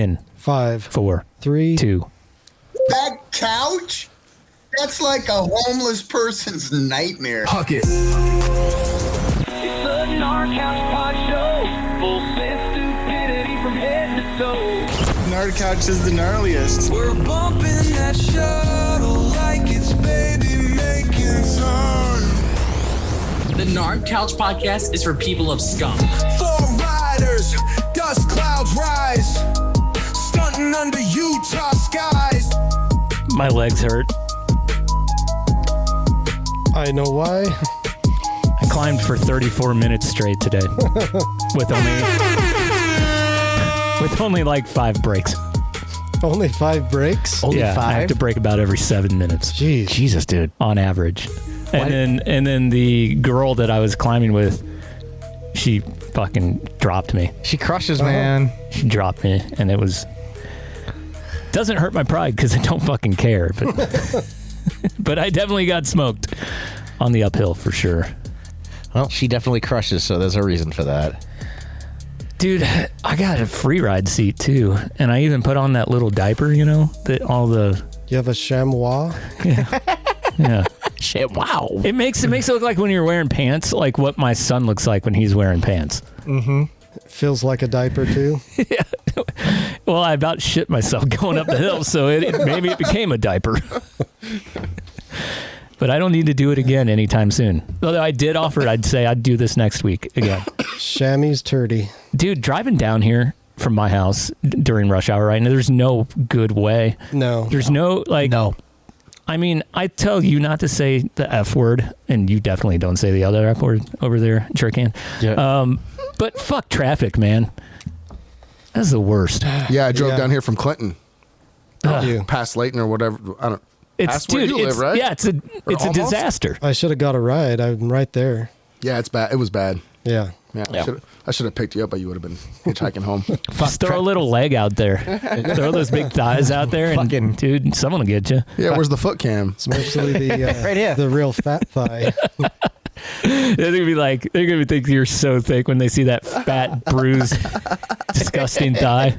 in 5, 4, 3, 2. That couch? That's like a homeless person's nightmare. Huck it. It's the Gnar Couch Pod Show. Full sense stupidity from head to toe. Gnar Couch is the gnarliest. We're bumping that shuttle like it's baby making time. The Gnar Couch Podcast is for people of scum. 4 riders, dust clouds rise, stunting under Utah skies. My legs hurt. I know why. I climbed for 34 minutes straight today with only like 5 breaks. Only 5 breaks? Only 5? I have to break about every 7 minutes. Jeez. Jesus, dude. On average. And then the girl that I was climbing with, she fucking dropped me. She crushes, man. She dropped me, and it was... Doesn't hurt my pride because I don't fucking care, but but I definitely got smoked on the uphill for sure. Well, she definitely crushes, so there's a reason for that. Dude, I got a free ride seat too, and I even put on that little diaper, you know, that all the... You have a chamois? Yeah. Shit, wow. It makes it look like when you're wearing pants, like what my son looks like when he's wearing pants. Mm-hmm. It feels like a diaper too. Yeah. Well, I about shit myself going up the hill, so maybe it became a diaper. But I don't need to do it again anytime soon. Although I did offer it, I'd say I'd do this next week again. Chamois turdy. Dude, driving down here from my house during rush hour right now, there's no good way. No. There's no, like... No. I mean, I tell you not to say the F word, and you definitely don't say the other F word over there, Jerkin. Yeah. But fuck traffic, man. That's the worst. Yeah, I drove down here from Clinton. You. Past Layton or whatever. I don't. It's where you live, right? Yeah, it's a disaster. I should have got a ride. I'm right there. Yeah, it's bad. It was bad. Yeah. Yeah. I should have picked you up, but you would have been hitchhiking home. Just throw a little leg out there. Throw those big thighs out there, and dude, someone will get you. Yeah, where's the foot cam? Especially the right here. The real fat thigh. They're gonna be think you're so thick when they see that fat, bruised, disgusting thigh.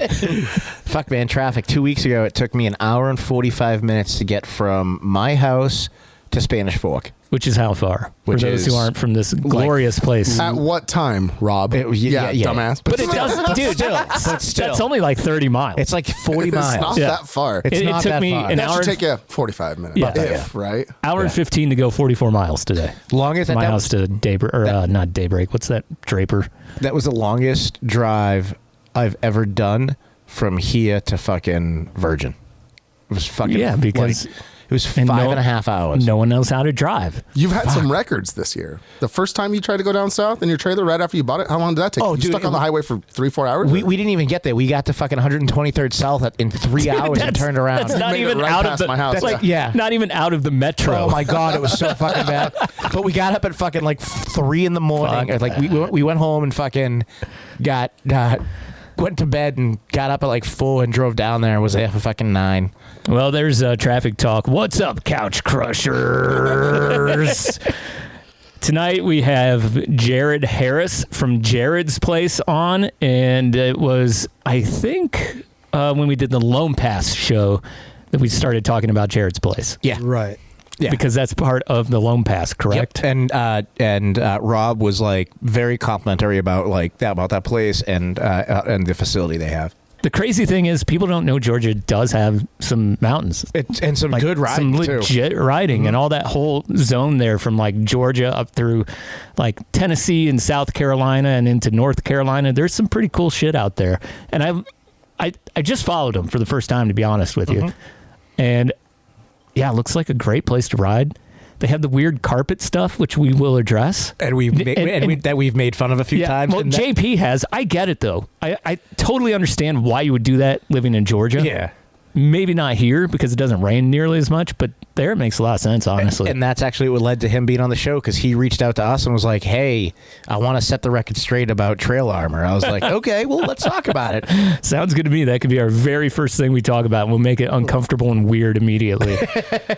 Fuck, man, traffic. 2 weeks ago, it took me an hour and 45 minutes to get from my house to Spanish Fork. Which is how far? Which for those is who aren't from this glorious place. At what time, Rob? Yeah, dumbass. But it doesn't, dude. That's only like 30 miles. It's like 40 It's miles. not that far. It's it not took that me far. an That hour. should take you 45 minutes. Yeah. Right? Hour and 15 to go 44 miles today. Longest my house to Daybreak, or not Daybreak. What's that? Draper. That was the longest drive I've ever done from here to fucking Virgin. It was fucking because it was 5.5 hours. No one knows how to drive. You've had some records this year. The first time you tried to go down south in your trailer right after you bought it, how long did that take? Oh, you dude, stuck on the highway for 3-4 hours? We didn't even get there. We got to fucking 123rd South in 3 hours and turned around. That's not even out of the my house. That's like, not even out of the metro. Oh my god, it was so fucking bad. But we got up at fucking like 3 in the morning. Fuck. Like we went home and fucking went to bed and got up at like 4 and drove down there and was there for fucking 9. Well, there's traffic talk. What's up, couch crushers? Tonight we have Jarrod Harris from Jarrod's Place on, and it was, I think, when we did the Lone Pass show that we started talking about Jarrod's Place. Yeah. Right. Yeah. Because that's part of the Lone Pass, correct? Yep. And Rob was like very complimentary about that place and the facility they have. The crazy thing is, people don't know Georgia does have some mountains. And some good riding, some legit riding, and all that whole zone there from like Georgia up through like Tennessee and South Carolina and into North Carolina. There's some pretty cool shit out there. And I just followed them for the first time, to be honest with you. And yeah, it looks like a great place to ride. They have the weird carpet stuff, which we will address. And we've made fun of a few times. Well, JP has. I get it, though. I totally understand why you would do that living in Georgia. Yeah. Maybe not here because it doesn't rain nearly as much, but there it makes a lot of sense, honestly. And that's actually what led to him being on the show, because he reached out to us and was like, hey, I want to set the record straight about trail armor. I was like, okay, well, let's talk about it. Sounds good to me. That could be our very first thing we talk about. We'll make it uncomfortable and weird immediately.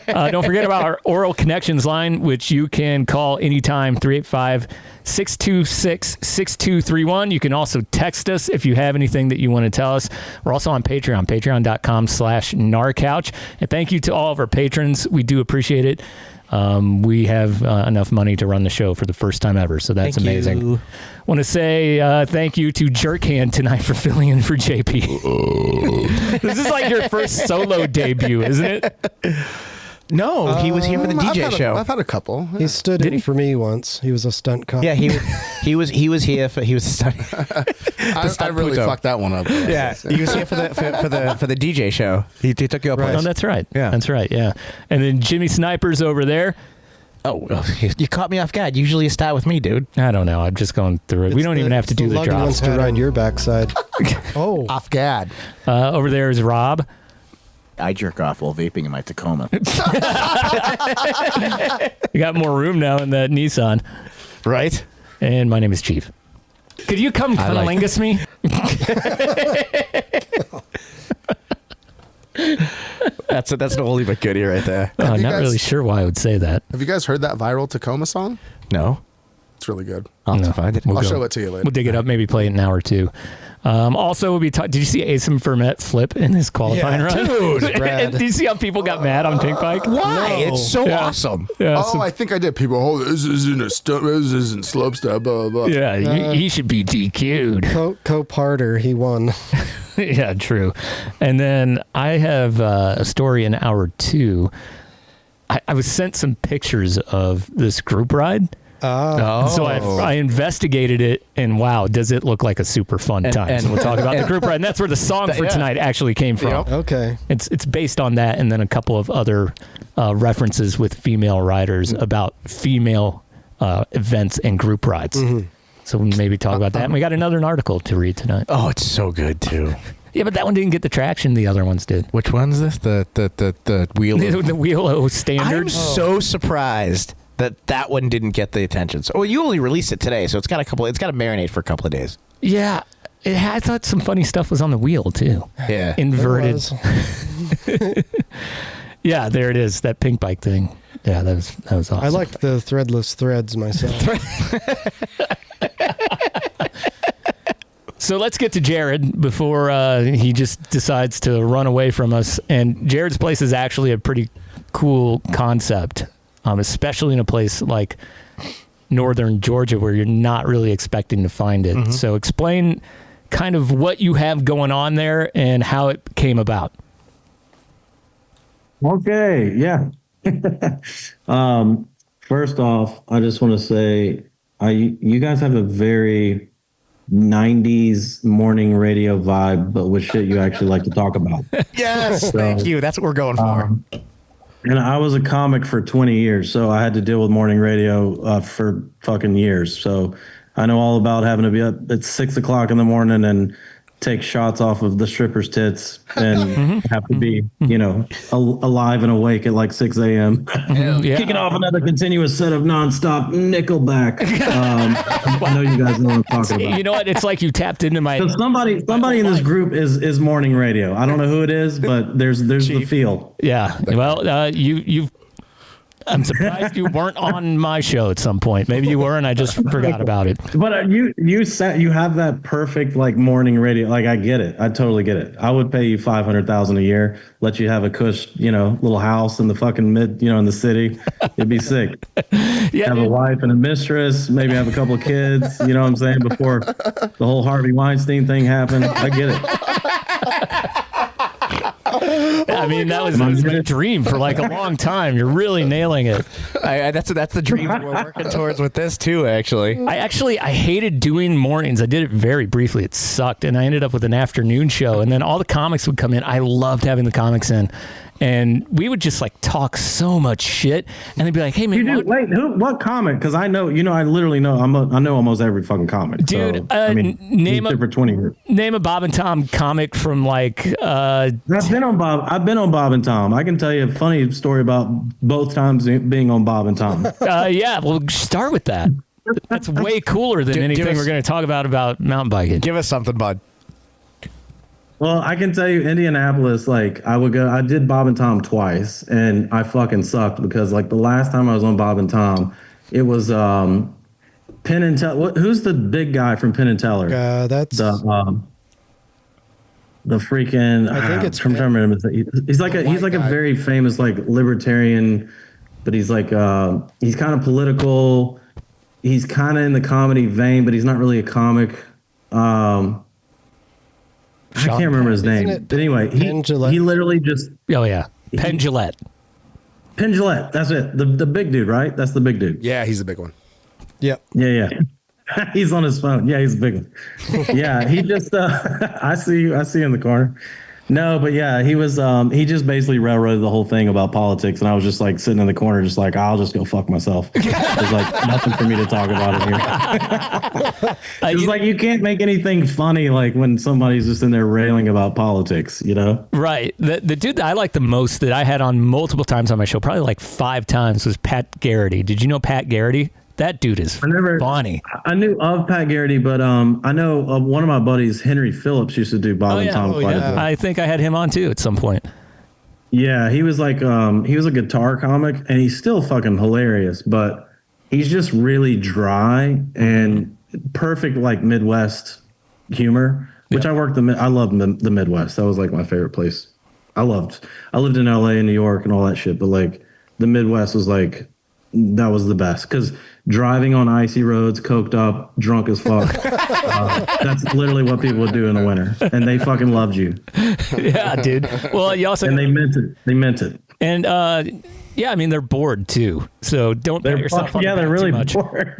Don't forget about our Oral Connections line, which you can call anytime, 385-626-6231. You can also text us if you have anything that you want to tell us. We're also on Patreon, patreon.com/gnarcouch. And thank you to all of our patrons. We do appreciate it. We have enough money to run the show for the first time ever, so that's amazing. Want to say thank you to Jerkhand tonight for filling in for JP. This is like your first solo debut, isn't it? No, he was here for the DJ show. I've had a couple. He stood in for me once. He was a stunt cop. Yeah, he was here for a stunt. I really fucked that one up. Yeah, he was here for the DJ show. He took you up. Right. On Oh, that's right. Yeah, that's right. Yeah, and then Jimmy Sniper's over there. Oh, you caught me off guard. Usually you start with me, dude. I don't know. I'm just going through it. We don't even have to do the lug he wants drops. to ride your backside. Oh, Off guard. Over there is Rob. I jerk off while vaping in my Tacoma. You got more room now in that Nissan. Right? And my name is Chief. Could you come cunnilingus me? That's an oldie but goodie right there. I'm not really sure why I would say that. Have you guys heard that viral Tacoma song? No, It's really good. I'll have to find it. I'll show it to you later. We'll dig it up, maybe play it an hour or two. Also, we'll be did you see Asim Fermet flip in his qualifying run? dude, Brad. Did you see how people got mad on Pink Bike? Why? No. It's so Yeah. awesome. Yeah, Oh, I think I did. People, this isn't a stunt. This isn't slopestyle. Blah blah blah. yeah, he should be DQ'd. co-parter, he won. Yeah, true. And then I have a story in hour 2. I was sent some pictures of this group ride. Oh. So I investigated it, and wow, does it look like a super fun time. and- So we'll talk about the group ride, and that's where the song for tonight actually came from. Yep. Okay. It's based on that, and then a couple of other references with female riders about female events and group rides. Mm-hmm. So we'll maybe talk about that. And we got another article to read tonight. Oh, it's so good too. Yeah, but that one didn't get the traction the other ones did. Which one's this? The wheel. The Wheel O standard. I'm so surprised that one didn't get the attention. So, well, you only released it today, so it's got to marinate for a couple of days. Yeah, I thought some funny stuff was on the wheel too. Yeah, Inverted. Yeah, there it is. That Pink Bike thing. Yeah, that was awesome. I liked the threadless threads myself. So let's get to Jarrod before he just decides to run away from us. And Jarrod's place is actually a pretty cool concept, especially in a place like northern Georgia where you're not really expecting to find it. Mm-hmm. So explain kind of what you have going on there and how it came about. Okay, yeah. First off, I just want to say you guys have a very 90s morning radio vibe, but with shit you actually like to talk about. Yes, thank you. That's what we're going for. And I was a comic for 20 years, so I had to deal with morning radio for fucking years. So I know all about having to be up at 6 o'clock in the morning and take shots off of the stripper's tits and have to be, alive and awake at like 6 a.m. Yeah. Kicking off another continuous set of nonstop Nickelback. I know you guys know what I'm talking about. You know what? It's like you tapped into my... So somebody in this group is morning radio. I don't know who it is, but there's the feel. Yeah. Well, you've... I'm surprised you weren't on my show at some point. Maybe you were, and I just forgot about it. But you have that perfect like morning radio. Like I get it. I totally get it. I would pay you $500,000 a year, let you have a cush, little house in the fucking in the city. It'd be sick. Yeah, have a wife and a mistress, maybe have a couple of kids. You know what I'm saying? Before the whole Harvey Weinstein thing happened. I get it. I mean, that was my dream for like a long time. You're really nailing it. That's the dream we're working towards with this too. Actually, I hated doing mornings. I did it very briefly. It sucked, and I ended up with an afternoon show. And then all the comics would come in. I loved having the comics in, and we would just like talk so much shit, and they'd be like, "Hey man, what comic?" Because I know, I literally know. I know almost every fucking comic, dude. So, name for 20 years. Name a Bob and Tom comic from like. I've been on Bob and Tom. I can tell you a funny story about both times being on Bob and Tom. Yeah, well, start with that. That's way cooler than anything we're going to talk about mountain biking. Give us something, bud. Well, I can tell you, Indianapolis, like I did Bob and Tom twice, and I fucking sucked because like the last time I was on Bob and Tom, it was Penn and Teller. Who's the big guy from Penn and Teller? That's the freaking. I think it's. I'm trying to remember. He's like a very famous like libertarian, but he's like he's kind of political. He's kind of in the comedy vein, but he's not really a comic. I can't remember his name. But anyway, he literally just... Oh, yeah. Penn Jillette. Penn Jillette. That's it. The big dude, right? That's the big dude. Yeah, he's the big one. Yep. Yeah. He's on his phone. Yeah, he's a big one. Yeah, he just... I see you in the corner. No, but yeah, he was he just basically railroaded the whole thing about politics, and I was just like sitting in the corner just like, I'll just go fuck myself. There's like nothing for me to talk about in here. It's like you can't make anything funny like when somebody's just in there railing about politics, Right. The dude that I like the most that I had on multiple times on my show, probably like 5 times, was Pat Garrity. Did you know Pat Garrity? That dude is funny. I knew of Pat Garrity, but I know one of my buddies, Henry Phillips, used to do Bob and Tom quite a bit. I think I had him on too at some point. Yeah, he was like he was a guitar comic, and he's still fucking hilarious, but he's just really dry and perfect like Midwest humor, which I love the Midwest. That was like my favorite place. I lived in LA and New York and all that shit, but like the Midwest was like that was the best because driving on icy roads, coked up, drunk as fuck. That's literally what people would do in the winter, and they fucking loved you. Yeah, dude. Well, you also and they meant it. They meant it. And yeah, I mean they're bored too, so don't pat yourself on the back they're really too much. bored.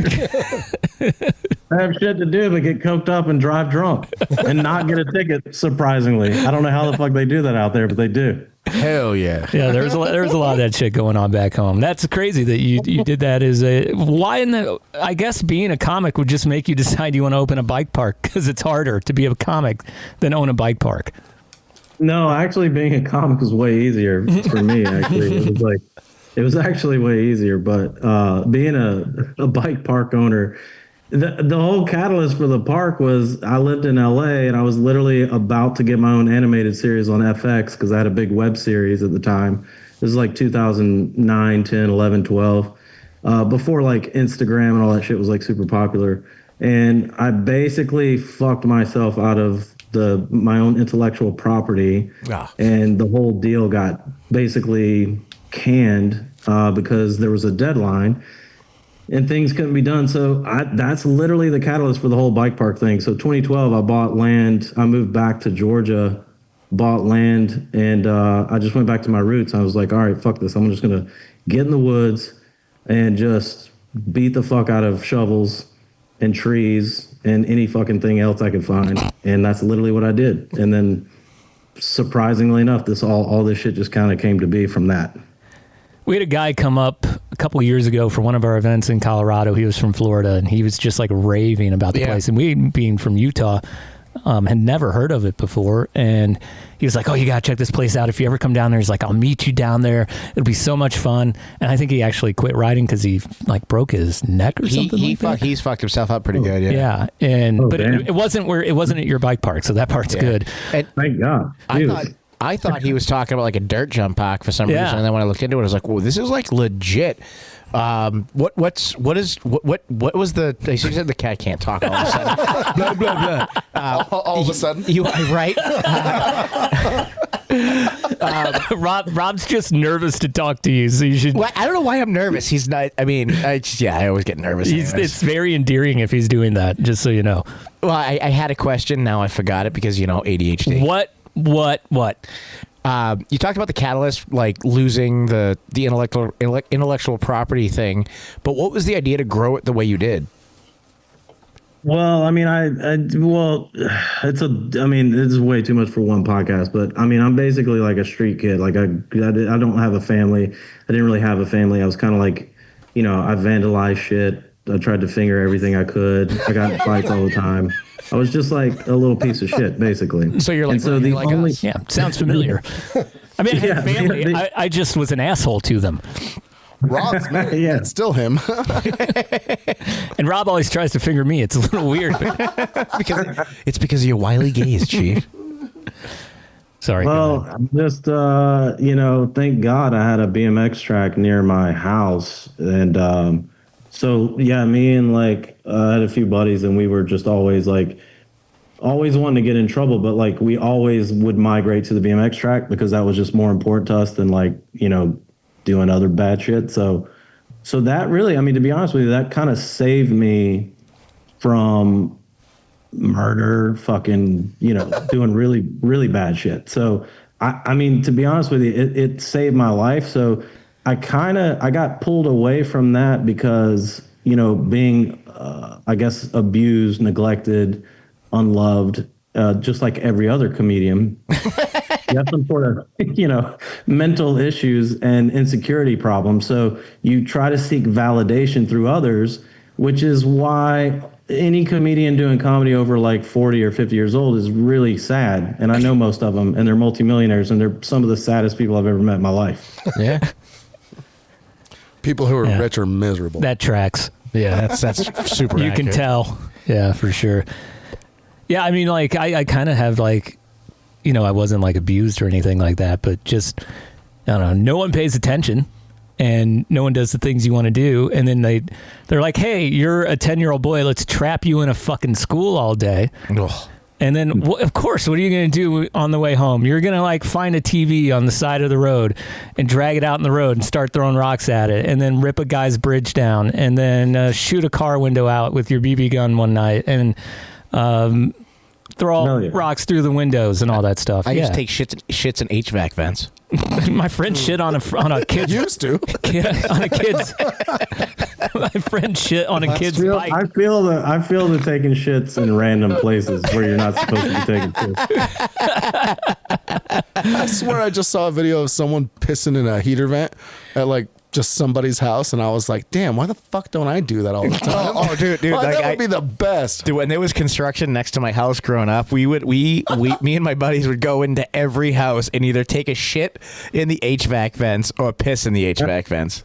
I have shit to do but get coked up and drive drunk and not get a ticket. Surprisingly, I don't know how the fuck they do that out there, but they do. Hell yeah. Yeah, there's a lot of that shit going on back home. That's crazy that you did that. I guess being a comic would just make you decide you want to open a bike park because it's harder to be a comic than own a bike park. No, actually being a comic was way easier for me. Actually, it was actually way easier. But being a bike park owner, the whole catalyst for the park was I lived in LA and I was literally about to get my own animated series on FX because I had a big web series at the time. This is like 2009, 10, 11, 12, before like Instagram and all that shit was like super popular. And I basically fucked myself out of my own intellectual property, and the whole deal got basically canned because there was a deadline. And things couldn't be done. So that's literally the catalyst for the whole bike park thing. So 2012, I bought land. I moved back to Georgia, bought land, and I just went back to my roots. I was like, all right, fuck this. I'm just going to get in the woods and just beat the fuck out of shovels and trees and any fucking thing else I could find. And that's literally what I did. And then surprisingly enough, all this shit just kind of came to be from that. We had a guy come up a couple of years ago for one of our events in Colorado. He was from Florida, and he was just like raving about the place. And we, being from Utah, had never heard of it before. And he was like, oh, you got to check this place out. If you ever come down there, he's like, I'll meet you down there. It'll be so much fun. And I think he actually quit riding because he like broke his neck or something like that. He's fucked himself up pretty good. Yeah. And but it wasn't at your bike park. So that part's good. And thank God. I thought he was talking about like a dirt jump pack for some reason, and then when I looked into it, I was like, "Whoa, this is like legit." What was the? They said the cat can't talk all of a sudden. Blah blah blah. All of a sudden, you right? Rob's just nervous to talk to you, so you should. Well, I don't know why I'm nervous. He's not. I mean, I always get nervous. It's very endearing if he's doing that. Just so you know. Well, I had a question. Now I forgot it because ADHD. What? You talked about the catalyst, like losing the intellectual property thing, but what was the idea to grow it the way you did? Well, I mean, it's way too much for one podcast, but I mean, I'm basically like a street kid. Like I don't have a family. I didn't really have a family. I was kind of like, I vandalized shit. I tried to finger everything I could. I got in fights all the time. I was just like a little piece of shit, basically. So you're like, us. Yeah, sounds familiar. I mean, I had family. I just was an asshole to them. Rob's me. Yeah, it's still him. And Rob always tries to finger me. It's a little weird. It's because of your wily gaze, Chief. Sorry. Well, just thank God I had a BMX track near my house, and so yeah, me and I had a few buddies, and we were just always wanting to get in trouble, but like we always would migrate to the BMX track because that was just more important to us than doing other bad shit. So that really, I mean, to be honest with you, that kind of saved me from murder, fucking, doing really, really bad shit. So, I mean, to be honest with you, it saved my life. So I got pulled away from that because, being, I guess, abused, neglected, unloved, just like every other comedian. You have some sort of, mental issues and insecurity problems. So you try to seek validation through others, which is why any comedian doing comedy over 40 or 50 years old is really sad. And I know most of them, and they're multimillionaires, and they're some of the saddest people I've ever met in my life. Yeah. People who are rich are miserable. That tracks. Yeah, that's super You can tell. Yeah, for sure. Yeah, I mean, I kind of have I wasn't abused or anything like that, but just, I don't know, no one pays attention and no one does the things you want to do. And then they're like, hey, you're a 10-year-old boy. Let's trap you in a fucking school all day. Ugh. And then, of course, what are you going to do on the way home? You're going to find a TV on the side of the road and drag it out in the road and start throwing rocks at it, and then rip a guy's bridge down, and then shoot a car window out with your BB gun one night, and throw rocks through the windows and all that stuff. I used to take shits in HVAC vents. My friend shit on a kid's used to on a kid's. My friend shit on a kid's bike. I feel the taking shits in random places where you're not supposed to be taking shits. I swear I just saw a video of someone pissing in a heater vent at just somebody's house, and I was like, damn, why the fuck don't I do that all the time? Dude, that would be the best. Dude, when there was construction next to my house growing up, me and my buddies would go into every house and either take a shit in the HVAC vents or piss in the HVAC vents.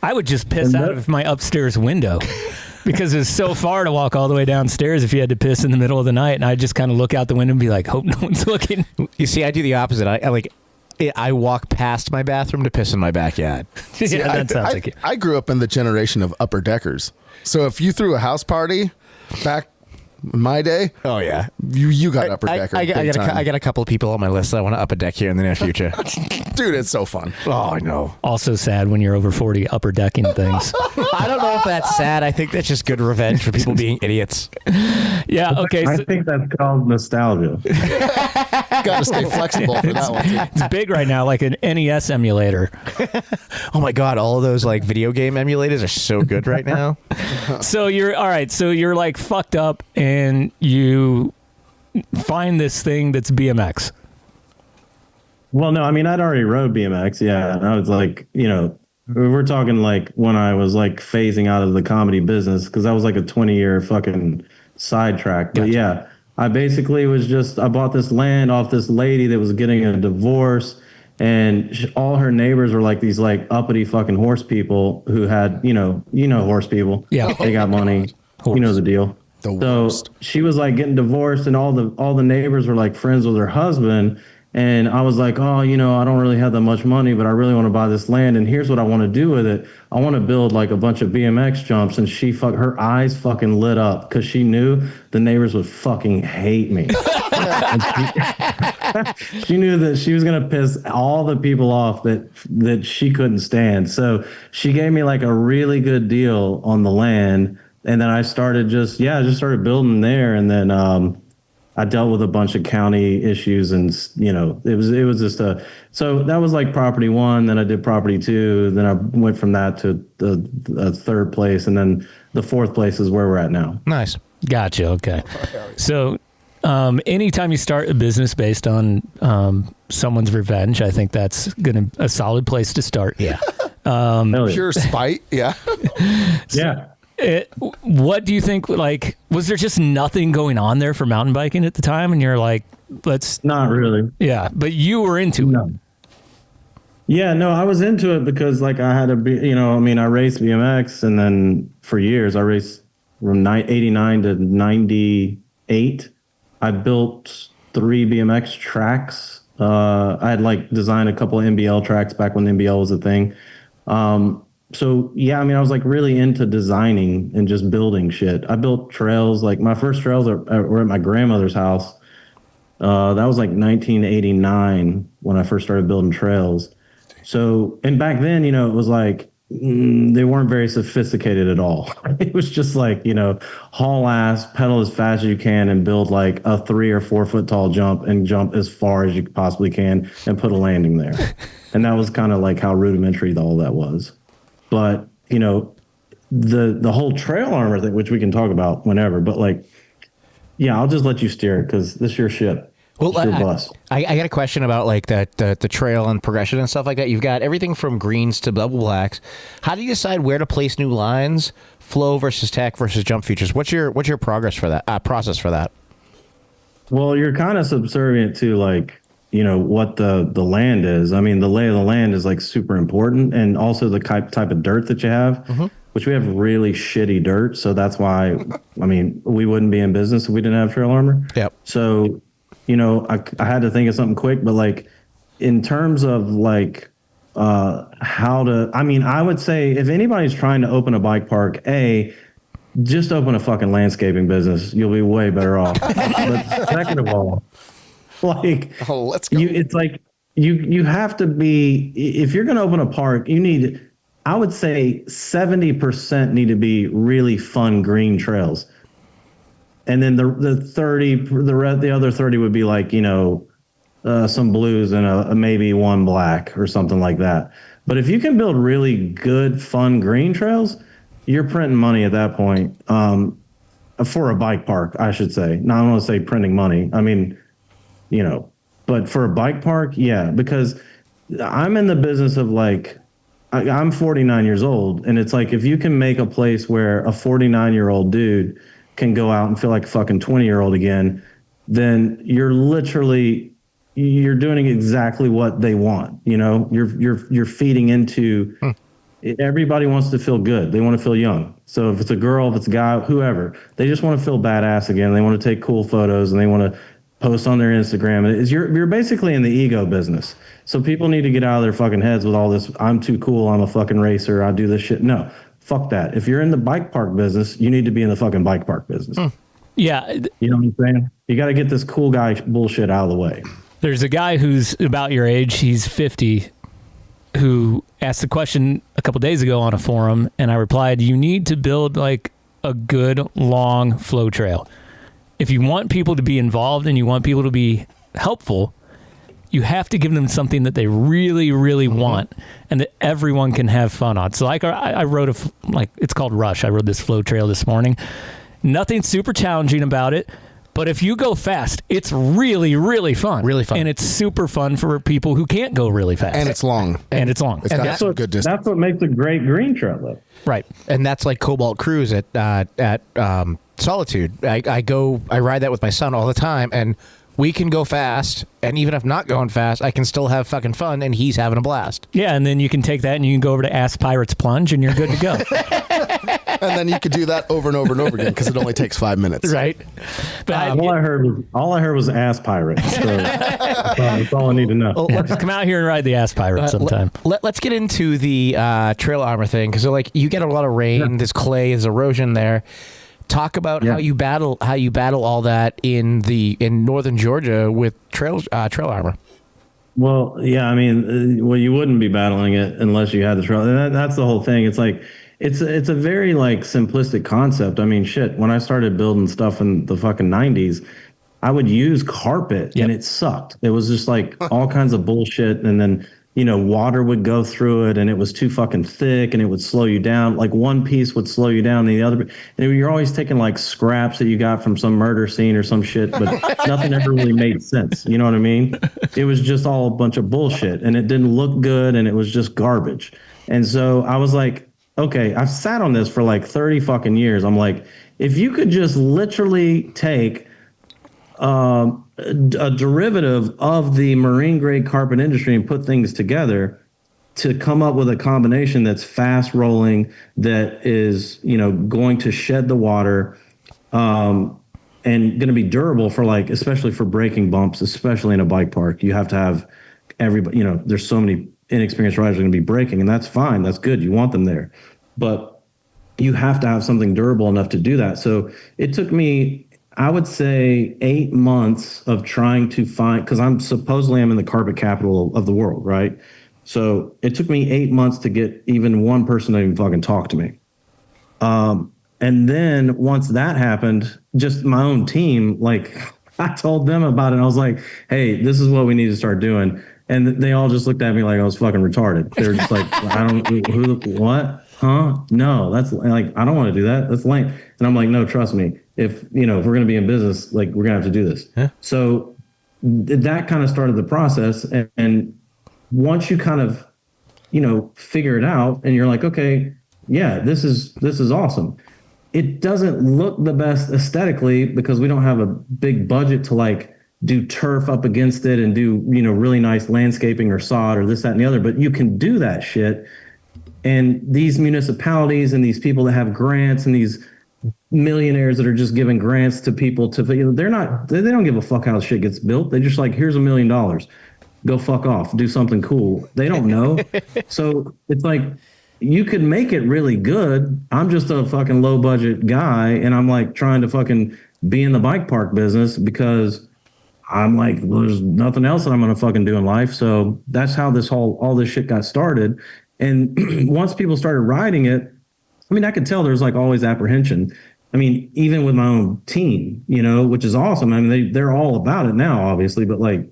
I would just piss out of my upstairs window because it was so far to walk all the way downstairs if you had to piss in the middle of the night, and I'd just kind of look out the window and be like, hope no one's looking. You see, I do the opposite. I walk past my bathroom to piss in my backyard. Yeah, that sounds like it. I grew up in the generation of upper deckers. So if you threw a house party back in my day, oh yeah, you got upper decker. I got a couple of people on my list that I want to up a deck here in the near future. Dude, it's so fun. Oh, I know. Also sad when you're over 40 upper decking things. I don't know if that's sad. I think that's just good revenge for people being idiots. Yeah, okay. I think that's called nostalgia. Got to stay flexible for that one. It's big right now, like an NES emulator. Oh my God, all of those video game emulators are so good right now. So you're all right. So you're fucked up, and you find this thing that's BMX. Well, no, I mean, I'd already rode BMX. Yeah. And I was we're talking when I was phasing out of the comedy business, because I was a 20-year fucking sidetrack. But yeah, I basically I bought this land off this lady that was getting a divorce, and all her neighbors were these uppity fucking horse people who had, horse people. Yeah. They got money. Horse. You know the deal. The worst. So she was getting divorced, and all the neighbors were friends with her husband. And I was like, oh, I don't really have that much money, but I really want to buy this land. And here's what I want to do with it. I want to build a bunch of BMX jumps. And her eyes fucking lit up because she knew the neighbors would fucking hate me. She knew that she was going to piss all the people off that she couldn't stand. So she gave me a really good deal on the land. And then I started started building there. And then, I dealt with a bunch of county issues, and it was just so that was property one. Then I did property two. Then I went from that to the third place, and then the fourth place is where we're at now. Nice. Gotcha. Okay. So, anytime you start a business based on someone's revenge, I think that's a solid place to start. Yeah. Pure spite. Yeah. Yeah. What do you think? Like, was there just nothing going on there for mountain biking at the time? And you're like, let's. Not really. Yeah, but you were into it. Yeah, no, I was into it because like I had to be, I raced BMX, and then for years I raced from 89 to 98. I built 3 BMX tracks. I had like designed a couple of NBL tracks back when NBL was a thing. So yeah, I was like really into designing and just building shit. I built trails. Like my first trails were at my grandmother's house. That was like 1989 when I first started building trails. So, and back then, it was like, they weren't very sophisticated at all. It was just like, haul ass, pedal as fast as you can, and build like a 3 or 4 foot tall jump and jump as far as you possibly can and put a landing there. And that was kind of like how rudimentary all that was. But, the whole trail armor thing, which we can talk about whenever, but like, yeah, I'll just let you steer it because this is your shit. Well, I got a question about like the trail and progression and stuff like that. You've got everything from greens to double blacks. How do you decide where to place new lines, flow versus tech versus jump features? What's your process for that? Well, you're kind of subservient to like, what the land is. I mean, the lay of the land is like super important, and also the type of dirt that you have, which we have really shitty dirt. So that's why, we wouldn't be in business if we didn't have trail armor. Yep. So, I had to think of something quick, but like in terms of like how to, I would say if anybody's trying to open a bike park, just open a fucking landscaping business. You'll be way better off. But second of all, like, let's go. It's like you have to be, if you're going to open a park, I would say 70% need to be really fun green trails. And then the other 30 would be like, some blues and maybe one black or something like that. But if you can build really good, fun green trails, you're printing money at that point, for a bike park, I should say. Now, I don't want to say printing money. But for a bike park, yeah, because I'm in the business of like, I'm 49 years old. And it's like, if you can make a place where a 49-year-old dude can go out and feel like a fucking 20-year-old again, then you're doing exactly what they want. You're feeding into everybody wants to feel good. They want to feel young. So if it's a girl, if it's a guy, whoever, they just want to feel badass again. They want to take cool photos and they want to post on their Instagram. And you're basically in the ego business. So people need to get out of their fucking heads with all this, I'm too cool, I'm a fucking racer, I do this shit. No. Fuck that. If you're in the bike park business, you need to be in the fucking bike park business. Yeah. You know what I'm saying? You got to get this cool guy bullshit out of the way. There's a guy who's about your age, he's 50, who asked the question a couple days ago on a forum, and I replied, you need to build like a good long flow trail. If you want people to be involved and you want people to be helpful, you have to give them something that they really, really want and that everyone can have fun on. So like I wrote it's called Rush. I rode this flow trail this morning. Nothing super challenging about it, but if you go fast, it's really, really fun. Really fun. And it's super fun for people who can't go really fast. And it's long. It's long. It's got some good distance. That's what makes a great green trail, though. Right. And that's like Cobalt Cruise at Solitude. I ride that with my son all the time, and we can go fast, and even if not going fast, I can still have fucking fun, and he's having a blast. Yeah, and then you can take that and you can go over to Ask Pirates Plunge, and you're good to go. And then you could do that over and over and over again because it only takes 5 minutes. Right. But all I heard was ass pirate. So that's all I need to know. Well, let's come out here and ride the Ass Pirate sometime. Let's get into the trail armor thing, because like you get a lot of rain, there's clay, there's erosion there. Talk about how you battle all that in northern Georgia with trail armor. Well, yeah, you wouldn't be battling it unless you had the trail. And that's the whole thing. It's like it's a very like simplistic concept. Shit. When I started building stuff in the fucking 90s, I would use carpet and it sucked. It was just like all kinds of bullshit. And then water would go through it and it was too fucking thick and it would slow you down. Like one piece would slow you down, and the other, and you're always taking like scraps that you got from some murder scene or some shit, but nothing ever really made sense. You know what I mean? It was just all a bunch of bullshit, and it didn't look good, and it was just garbage. And so I was like, okay, I've sat on this for like 30 fucking years. I'm like, if you could just literally take a derivative of the marine grade carpet industry and put things together to come up with a combination that's fast rolling, that is, going to shed the water, and going to be durable for like, especially for breaking bumps, especially in a bike park. You have to have everybody, there's so many inexperienced riders are going to be breaking, and that's fine. That's good. You want them there, but you have to have something durable enough to do that. So it took me, I would say, 8 months of trying to find, because I'm in the carpet capital of the world, right? So it took me 8 months to get even one person to even fucking talk to me. And then once that happened, just my own team, like I told them about it. I was like, hey, this is what we need to start doing. And they all just looked at me like I was fucking retarded. They were just like, what? Huh? No, that's like, I don't want to do that. That's lame. And I'm like, no, trust me. If we're going to be in business, like we're going to have to do this. Yeah. So that kind of started the process. And once you kind of, figure it out and you're like, okay, yeah, this is awesome. It doesn't look the best aesthetically because we don't have a big budget to like do turf up against it and do, really nice landscaping or sod or this, that, and the other, but you can do that shit. And these municipalities and these people that have grants and these millionaires that are just giving grants to people to, they don't give a fuck how shit gets built. They just like, here's $1 million, go fuck off, do something cool. They don't know. So it's like, you could make it really good. I'm just a fucking low budget guy. And I'm like trying to fucking be in the bike park business because I'm like, well, there's nothing else that I'm going to fucking do in life. So that's how all this shit got started. And once people started riding it, I mean, I could tell there's like always apprehension. I mean, even with my own team, which is awesome. I mean, they're all about it now, obviously, but like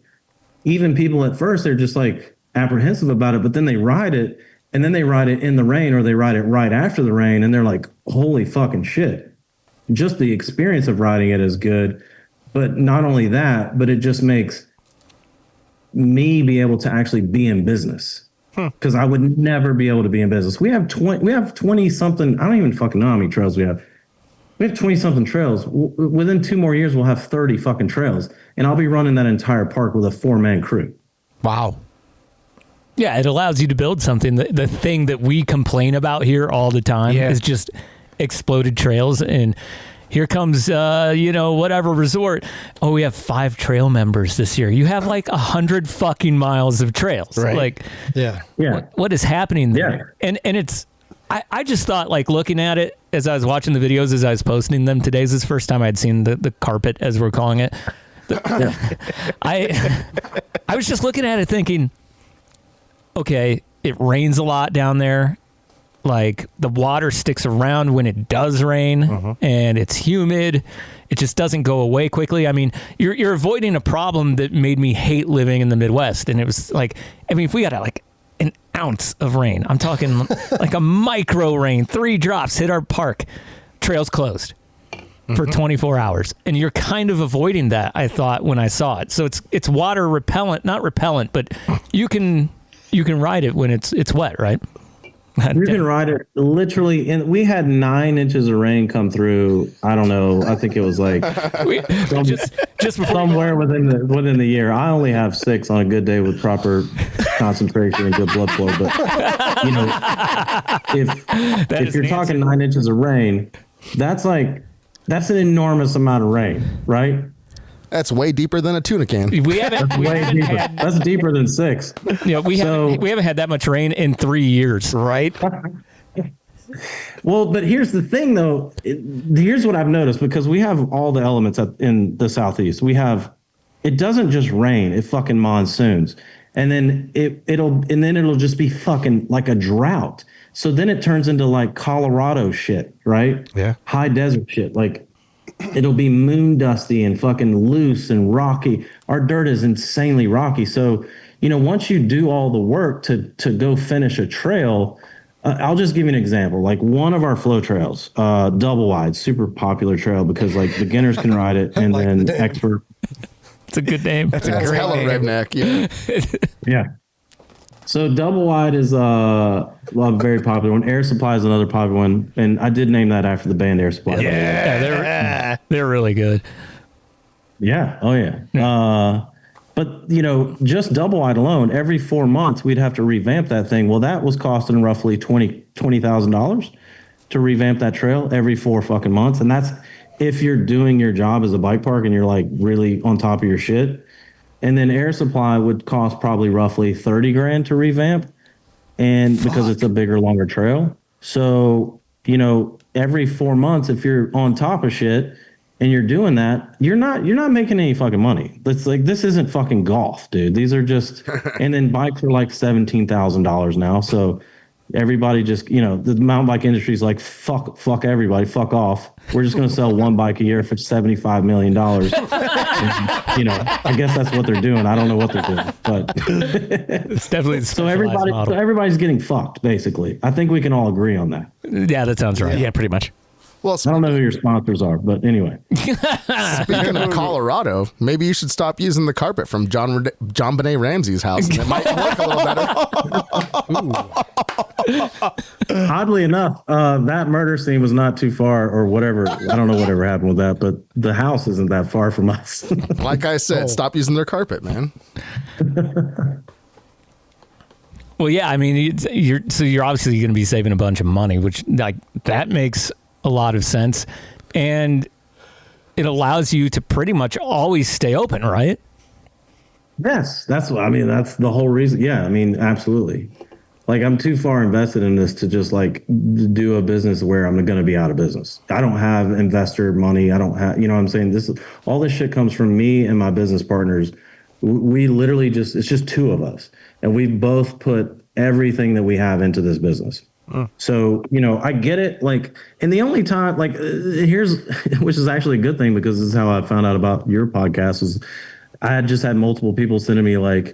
even people at first, they're just like apprehensive about it, but then they ride it and then they ride it in the rain or they ride it right after the rain. And they're like, holy fucking shit. Just the experience of riding it is good. But not only that, but it just makes me be able to actually be in business. Because I would never be able to be in business. We have 20 something. I don't even fucking know how many trails we have. We have 20 something trails. Within 2 more years, we'll have 30 fucking trails. And I'll be running that entire park with a 4-man crew. Wow. Yeah, it allows you to build something. The thing that we complain about here all the time is just exploded trails. And here comes, whatever resort. Oh, we have 5 trail members this year. You have like 100 fucking miles of trails. Right. Like, yeah. What is happening there? Yeah. And it's, I just thought, like, looking at it as I was watching the videos, as I was posting them today, this is the first time I'd seen the carpet, as we're calling it. I was just looking at it thinking, okay, it rains a lot down there. Like, the water sticks around when it does rain, and it's humid. It just doesn't go away quickly. I mean, you're avoiding a problem that made me hate living in the Midwest. And it was like, I mean, if we got like an ounce of rain, I'm talking like a micro rain, 3 drops hit our park, trails closed for 24 hours. And you're kind of avoiding that, I thought, when I saw it. So it's water repellent, not repellent, but you can ride it when it's wet, right? You can ride it literally, and we had 9 inches of rain come through. I don't know. I think it was like just somewhere within the year. I only have 6 on a good day with proper concentration and good blood flow. But if you're talking 9 inches of rain, that's an enormous amount of rain, right? That's way deeper than a tuna can. That's deeper than 6. We haven't had that much rain in 3 years, right? Well, but here's the thing, though. Here's what I've noticed, because we have all the elements in the Southeast. It doesn't just rain; it fucking monsoons, and then it'll just be fucking like a drought. So then it turns into like Colorado shit, right? Yeah, high desert shit, like. It'll be moon dusty and fucking loose and rocky. Our dirt is insanely rocky. So once you do all the work to go finish a trail, I'll just give you an example. Like one of our flow trails, double wide, super popular trail because like beginners can ride it and like then the name. expert. It's a good name. That's a great redneck. Yeah. Yeah. So double wide is a very popular one. Air Supply is another popular one, and I did name that after the band Air Supply. Yeah, they're really good. Yeah. Oh yeah. But just double wide alone, every 4 months we'd have to revamp that thing. Well, that was costing roughly $20,000 to revamp that trail every 4 fucking months, and that's if you're doing your job as a bike park and you're like really on top of your shit. And then Air Supply would cost probably roughly 30 grand to revamp, and because it's a bigger, longer trail. So every 4 months, if you're on top of shit and you're doing that, you're not making any fucking money. It's like, this isn't fucking golf, dude. These are just, and then bikes are like $17,000 now. So everybody just, the mountain bike industry is like, fuck everybody, fuck off. We're just going to sell one bike a year for $75 million. And, I guess that's what they're doing. I don't know what they're doing, but it's definitely so everybody's getting fucked, basically. I think we can all agree on that. Yeah, that sounds right. Yeah, pretty much. Well, I don't know who your sponsors are, but anyway. speaking of Colorado, maybe you should stop using the carpet from John Benet Ramsey's house. And it might work a little better. Oddly enough, that murder scene was not too far, or whatever. I don't know whatever happened with that, but the house isn't that far from us. Like I said, stop using their carpet, man. Well, yeah, I mean, you're obviously going to be saving a bunch of money, which like that makes a lot of sense, and it allows you to pretty much always stay open, right? Yes, that's the whole reason. Yeah, I mean, absolutely. Like, I'm too far invested in this to just like do a business where I'm going to be out of business. I don't have investor money. I don't have, what I'm saying? All this shit comes from me and my business partners. We literally it's just two of us, and we both put everything that we have into this business. So, I get it. Like, and the only time, like, which is actually a good thing, because this is how I found out about your podcast, was I had just had multiple people sending me like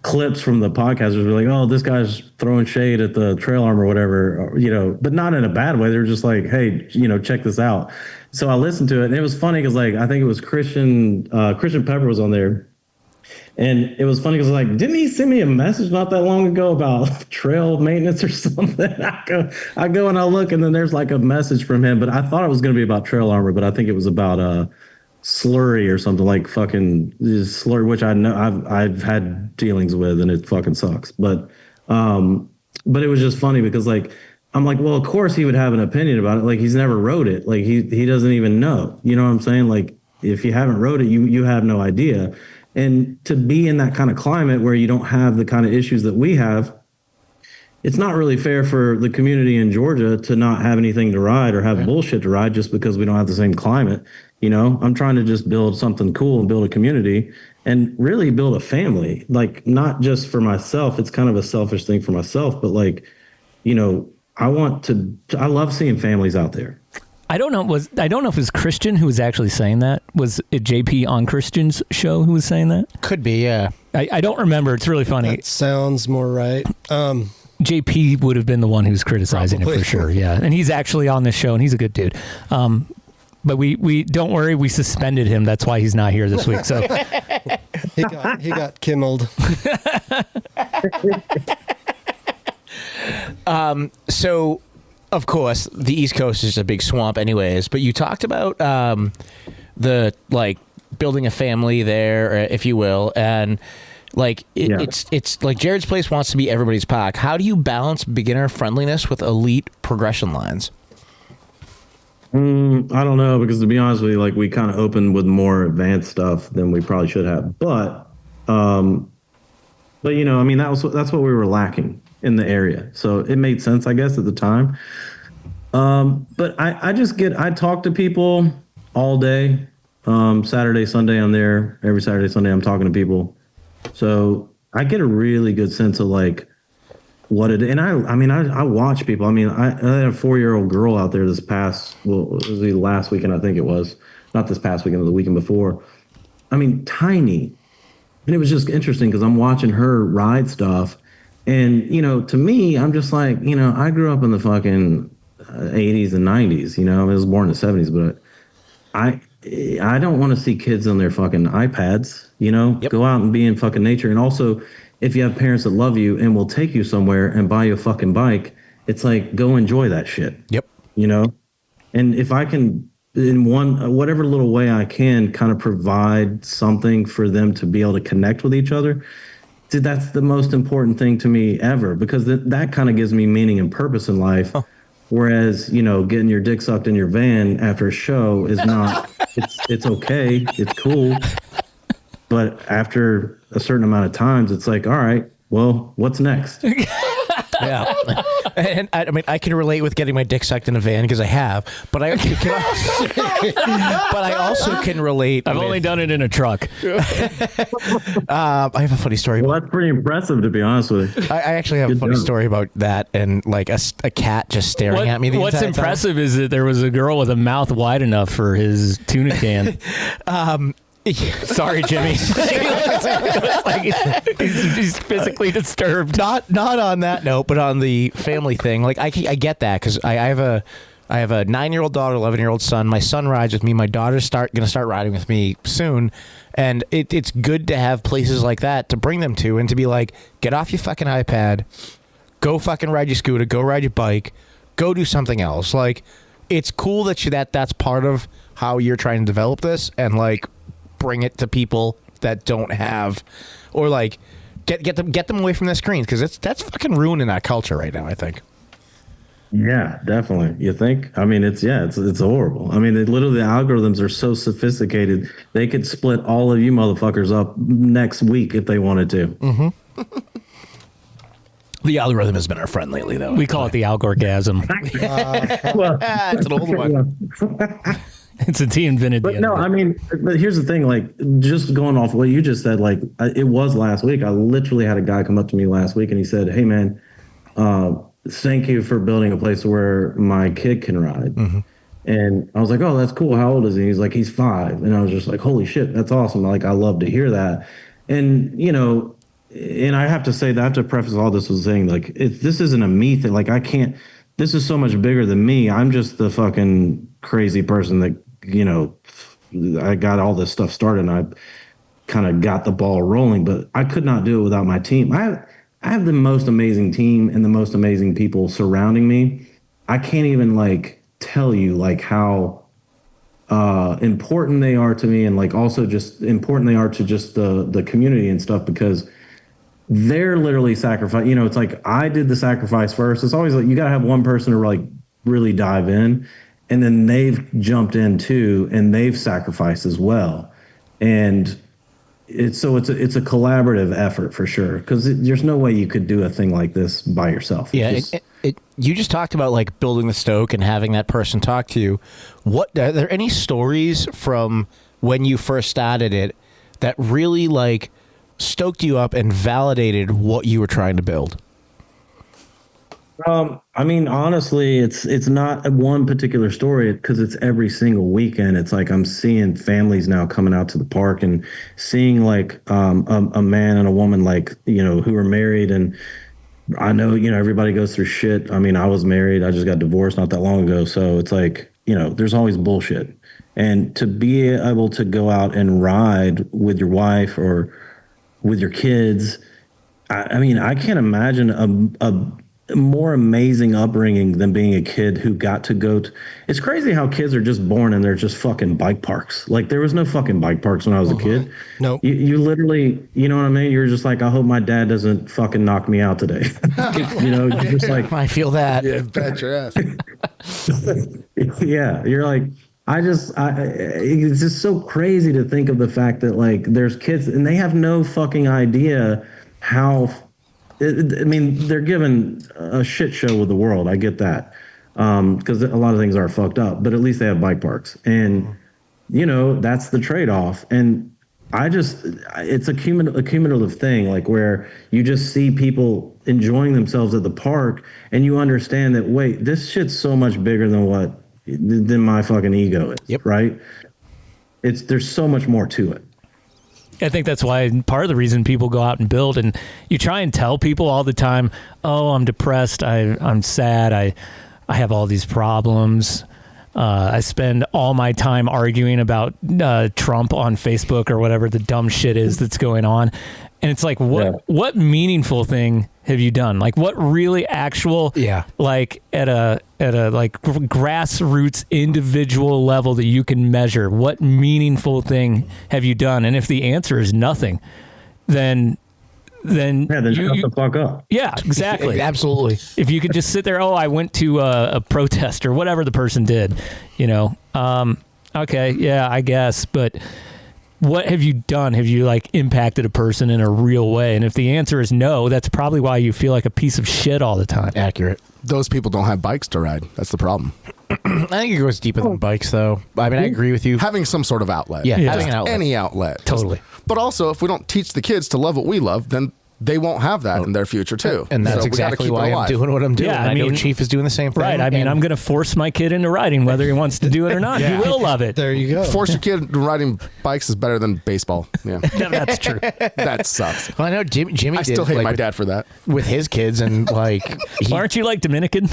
clips from the podcasters were like, oh, this guy's throwing shade at the trail arm or whatever, but not in a bad way. They're just like, hey, check this out. So I listened to it, and it was funny because like, I think it was Christian Pepper was on there. And it was funny because like, didn't he send me a message not that long ago about trail maintenance or something? I go and I look, and then there's like a message from him, but I thought it was going to be about trail armor, but I think it was about slurry or something, like fucking slurry, which I know I've had dealings with, and it fucking sucks. But it was just funny because like, I'm like, well, of course he would have an opinion about it. Like, he's never wrote it. Like he doesn't even know. You know what I'm saying? Like, if you haven't wrote it, you have no idea. And to be in that kind of climate where you don't have the kind of issues that we have, it's not really fair for the community in Georgia to not have anything to ride or have bullshit to ride just because we don't have the same climate. I'm trying to just build something cool and build a community and really build a family, like not just for myself. It's kind of a selfish thing for myself, but like, I love seeing families out there. I don't know if it was Christian who was actually saying that. Was it JP on Christian's show who was saying that? Could be, yeah. I don't remember. It's really funny. That sounds more right. JP would have been the one who's criticizing it for sure, yeah. And he's actually on this show, and he's a good dude. But we don't worry, we suspended him. That's why he's not here this week. So he got kimmeled. So, of course, the East Coast is a big swamp anyways, but you talked about the, like, building a family there, if you will, and, like, it's like Jarrod's Place wants to be everybody's park. How do you balance beginner friendliness with elite progression lines? I don't know, because to be honest with you, like, we kind of opened with more advanced stuff than we probably should have. But I mean, that's what we were lacking in the area. So it made sense, I guess, at the time. But I talk to people all day. Saturday, Sunday, I'm there. Every Saturday, Sunday, I'm talking to people. So I get a really good sense of like what it, and I watch people. I mean, I had a 4-year-old girl out there it was the last weekend, I think it was. Not this past weekend, but the weekend before. I mean, tiny. And it was just interesting because I'm watching her ride stuff. And, to me, I'm just like, I grew up in the fucking 80s and 90s, I was born in the 70s, but I don't want to see kids on their fucking iPads, Go out and be in fucking nature. And also, if you have parents that love you and will take you somewhere and buy you a fucking bike, it's like, go enjoy that shit. Yep. And if I can, in whatever little way I can, kind of provide something for them to be able to connect with each other, dude, that's the most important thing to me ever, because that kind of gives me meaning and purpose in life. Oh. Whereas, getting your dick sucked in your van after a show is not, it's okay. It's cool. But after a certain amount of times, it's like, all right, well, what's next? Yeah, and I can relate with getting my dick sucked in a van because I have, but I also can relate. I've only done it in a truck. I have a funny story. Well, that's pretty impressive, to be honest with you. I actually have a funny story about that, and like a cat just staring at me. What's impressive is that there was a girl with a mouth wide enough for his tuna can. Sorry, Jimmy. He's physically disturbed. Not on that note, but on the family thing. Like I get that because I have a 9-year-old daughter, 11-year-old son. My son rides with me. My daughter's going to start riding with me soon, and it's good to have places like that to bring them to and to be like, get off your fucking iPad, go fucking ride your scooter, go ride your bike, go do something else. Like, it's cool that that's part of how you're trying to develop this and like bring it to people that don't have, or like get them away from the screens, because that's fucking ruining that culture right now, I think. Yeah, definitely. You think? I mean, it's horrible. I mean, literally the algorithms are so sophisticated, they could split all of you motherfuckers up next week if they wanted to. Mm-hmm. The algorithm has been our friend lately, though. We call it the algorgasm. It's an old one. It's he invented. But no, I mean, but here's the thing. Like, just going off what you just said, like, it was last week. I literally had a guy come up to me last week, and he said, "Hey, man, thank you for building a place where my kid can ride." Mm-hmm. And I was like, "Oh, that's cool. How old is he?" He's like, "He's 5." And I was just like, "Holy shit, that's awesome!" Like, I love to hear that. And and I have to say that, I have to preface all this with saying, like, this isn't a me thing. Like, I can't. This is so much bigger than me. I'm just the fucking crazy person that. I got all this stuff started and I kind of got the ball rolling, but I could not do it without my team. I have the most amazing team and the most amazing people surrounding me. I can't even like tell you like how important they are to me, and like also just important they are to just the community and stuff, because they're literally sacrifice. It's like I did the sacrifice first. It's always like you got to have one person to like really dive in. And then they've jumped in too, and they've sacrificed as well. And it's a collaborative effort for sure, because there's no way you could do a thing like this by yourself. Yeah, you just talked about like building the stoke and having that person talk to you. What are there any stories from when you first started it that really like stoked you up and validated what you were trying to build? I mean, honestly, it's not one particular story, because it's every single weekend. It's like I'm seeing families now coming out to the park and seeing like a man and a woman like, who are married. And I know, everybody goes through shit. I mean, I was married. I just got divorced not that long ago. So it's like, there's always bullshit. And to be able to go out and ride with your wife or with your kids, I mean, I can't imagine a more amazing upbringing than being a kid who got to go to. It's crazy how kids are just born and they're just fucking bike parks. Like, there was no fucking bike parks when I was a kid. No. You literally, you know what I mean? You're just like, I hope my dad doesn't fucking knock me out today. You're just like, I feel that. Yeah, bet your ass. Yeah, you're like, it's just so crazy to think of the fact that like there's kids and they have no fucking idea how. I mean, they're given a shit show with the world. I get that, because a lot of things are fucked up. But at least they have bike parks, and that's the trade-off. And it's a cumulative thing, like where you just see people enjoying themselves at the park, and you understand that wait, this shit's so much bigger than my fucking ego is. Yep. Right? There's so much more to it. I think that's why part of the reason people go out and build, and you try and tell people all the time, oh, I'm depressed, I'm sad, I have all these problems. I spend all my time arguing about Trump on Facebook or whatever the dumb shit is that's going on. And it's like, what meaningful thing have you done? Like, what really actual, like at a like grassroots individual level that you can measure, what meaningful thing have you done? And if the answer is nothing, then shut the fuck up. Yeah, exactly. Absolutely. If you could just sit there, I went to a protest or whatever the person did, okay, yeah, I guess, but what have you done? Have you like impacted a person in a real way? And if the answer is no, that's probably why you feel like a piece of shit all the time. Accurate. Those people don't have bikes to ride. That's the problem. I think it goes deeper than bikes, though. I mean, I agree with you. Having some sort of outlet. Yeah, having an outlet. Any outlet. Totally. But also, if we don't teach the kids to love what we love, then they won't have that in their future, too. And that's exactly why I'm doing what I'm doing. Yeah, I know Chief is doing the same thing. Right. I mean, I'm going to force my kid into riding, whether he wants to do it or not. He will love it. There you go. Force your kid into riding bikes is better than baseball. Yeah. That's true. That sucks. Well, I know Jimmy I still hate my with, dad for that. with his kids, and like, Aren't you like Dominican?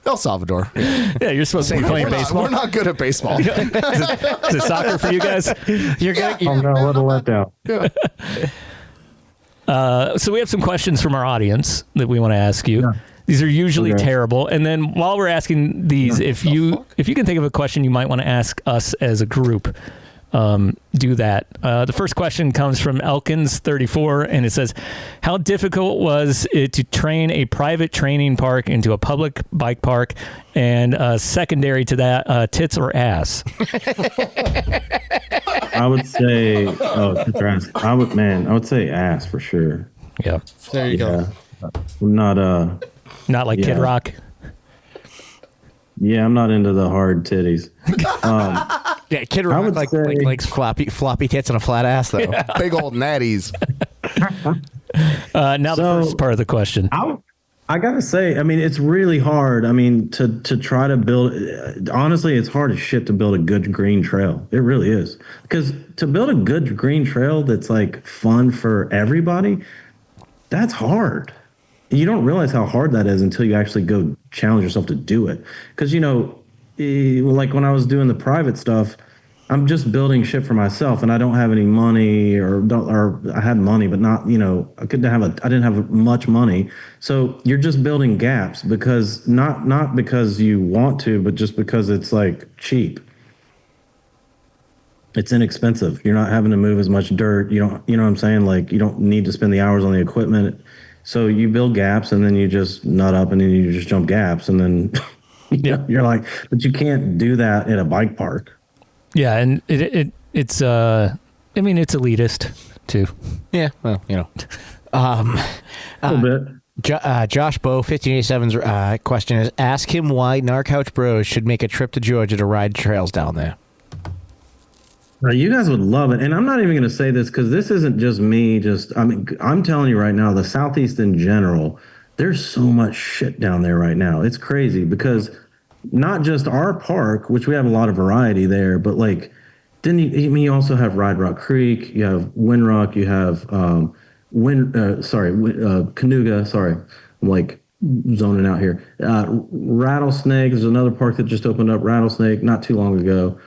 El Salvador. Yeah, you're supposed to be playing baseball. We're not good at baseball. Is it soccer for you guys? you're gonna. I'm going to let a letdown. So we have some questions from our audience that we want to ask you. Yeah. These are usually terrible. And then while we're asking these, if you can think of a question you might want to ask us as a group, do that. The first question comes from Elkins34, and it says, how difficult was it to train a private training park into a public bike park? And secondary to that, tits or ass? I would say, I would say ass for sure. Yeah. There you go. Not like Kid Rock. Yeah, I'm not into the hard titties. Yeah, Kid Rock likes floppy tits and a flat ass, though. Yeah. Big old natties. Now the first part of the question. I gotta say, I mean, it's really hard. I mean, to try to build. Honestly, it's hard as shit to build a good green trail. It really is, because to build a good green trail that's like fun for everybody, that's hard. You don't realize how hard that is until you actually go challenge yourself to do it. Because like when I was doing the private stuff, I'm just building shit for myself, and I don't have any money, or I had money, but not, I didn't have much money. So you're just building gaps because not because you want to, but just because it's like cheap. It's inexpensive. You're not having to move as much dirt. You know what I'm saying? Like, you don't need to spend the hours on the equipment. So you build gaps, and then you just nut up, and then you just jump gaps, and then you're like, but you can't do that at a bike park. Yeah, and it's it's elitist too. Yeah, well, a little bit. Josh Bow 1587's question is: ask him why Gnar Couch Bros should make a trip to Georgia to ride trails down there. You guys would love it, and I'm not even going to say this because this isn't just me. I'm telling you right now, the Southeast in general, there's so much shit down there right now. It's crazy because not just our park, which we have a lot of variety there, but like, you also have Ride Rock Creek, you have Windrock, you have Canoga. Sorry, I'm like zoning out here. Rattlesnake. There's another park that just opened up, Rattlesnake, not too long ago.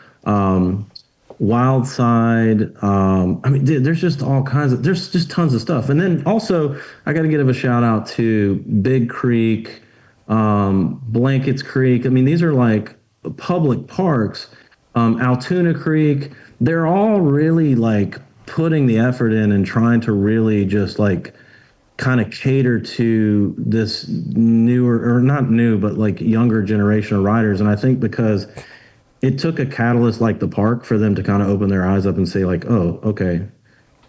Wild Side. There's just all kinds of. There's just tons of stuff, and then also I got to give a shout out to Big Creek. Blankets Creek. These are like public parks. Altoona Creek. They're all really like putting the effort in and trying to really just like kind of cater to this newer, or not new, but like younger generation of riders. And I think because it took a catalyst like the park for them to kind of open their eyes up and say like, oh, okay,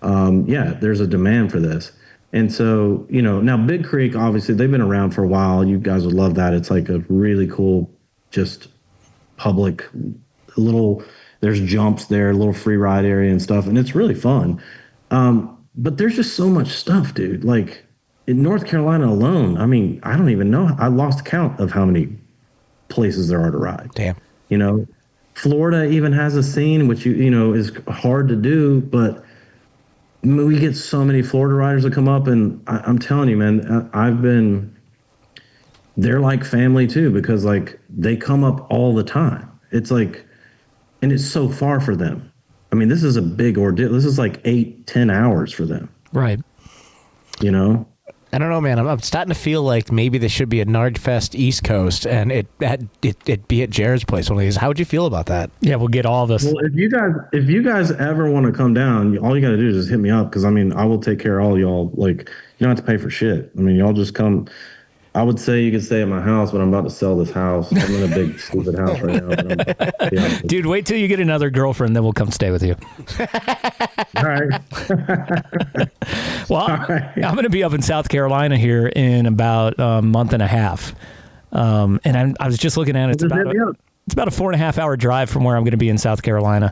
there's a demand for this. And so, now Big Creek, obviously, they've been around for a while. You guys would love that. It's like a really cool, just public there's jumps there, a little free ride area and stuff. And it's really fun. But there's just so much stuff, dude. Like in North Carolina alone, I don't even know. I lost count of how many places there are to ride. Damn. Florida even has a scene, which, is hard to do, but we get so many Florida riders that come up, and I'm telling you, man, they're like family too, because like they come up all the time. It's like, and it's so far for them. I mean, this is a big ordeal. This is like 8-10 hours for them. Right. You know? I don't know, man. I'm starting to feel like maybe there should be a Nardfest East Coast, and it be at Jared's place one of these. How would you feel about that? Yeah, we'll get all of us. Well, if you guys ever want to come down, all you got to do is just hit me up, because I mean, I will take care of all y'all. Like, you don't have to pay for shit. I mean, y'all just come. I would say you could stay at my house, but I'm about to sell this house. I'm in a big stupid house right now. Dude, wait till you get another girlfriend, then we'll come stay with you. All right. Well, I'm going to be up in South Carolina here in about a month and a half. And I was just looking at it. It's about a 4.5 hour drive from where I'm going to be in South Carolina.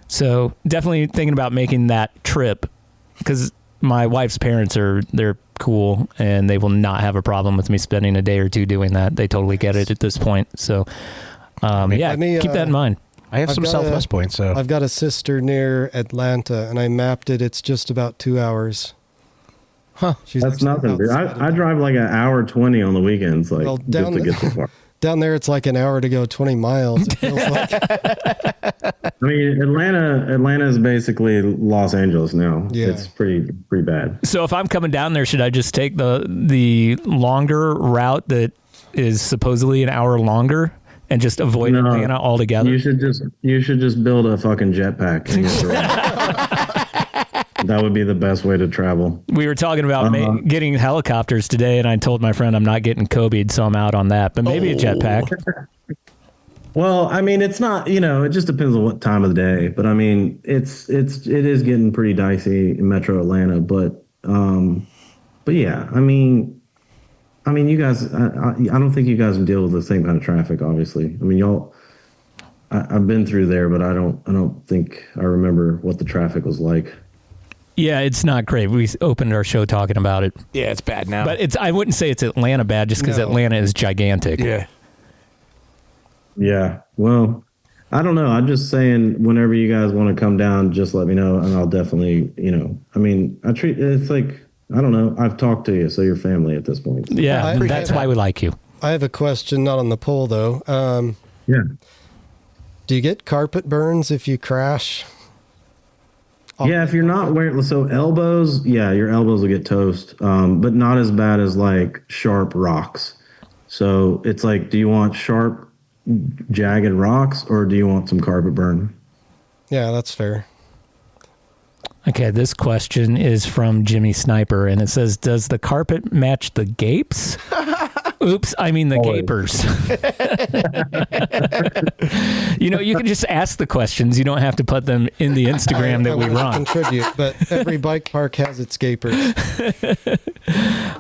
So definitely thinking about making that trip, because my wife's parents they're cool, and they will not have a problem with me spending a day or two doing that. They totally get it at this point. So, keep that in mind. I have some Southwest points. So I've got a sister near Atlanta, and I mapped it. It's just about 2 hours. Huh? That's nothing, dude. I drive like an hour 20 on the weekends, like just to get so far. Down there, it's like an hour to go 20 miles. It feels like. I mean, Atlanta is basically Los Angeles now. Yeah. It's pretty bad. So if I'm coming down there, should I just take the longer route that is supposedly an hour longer and just avoid Atlanta altogether? You should just build a fucking jetpack and get around. That would be the best way to travel. We were talking about getting helicopters today, and I told my friend I'm not getting Kobe'd, so I'm out on that. But maybe a jetpack. Well, I mean, it's not, it just depends on what time of the day. But I mean, it is getting pretty dicey in Metro Atlanta. But yeah, I mean, you guys, I don't think you guys deal with the same kind of traffic. Obviously, I mean, y'all. I've been through there, but I don't think I remember what the traffic was like. Yeah, it's not great. We opened our show talking about it. Yeah, it's bad now. But I wouldn't say it's Atlanta bad, just because Atlanta is gigantic. Yeah. Yeah. Well, I don't know. I'm just saying, whenever you guys want to come down, just let me know, and I'll definitely, I mean, it's like, I don't know. I've talked to you, so you're family at this point. Yeah, that's why we like you. I have a question, not on the poll though. Yeah. Do you get carpet burns if you crash? Yeah, if you're not wearing, so elbows, your elbows will get toast, but not as bad as like sharp rocks. So it's like, do you want sharp, jagged rocks, or do you want some carpet burn? Yeah, that's fair. Okay, this question is from Jimmy Sniper, and it says, does the carpet match the gapes? Oops, I mean the gapers. You can just ask the questions. You don't have to put them in the Instagram that we run. Contribute, but every bike park has its gapers.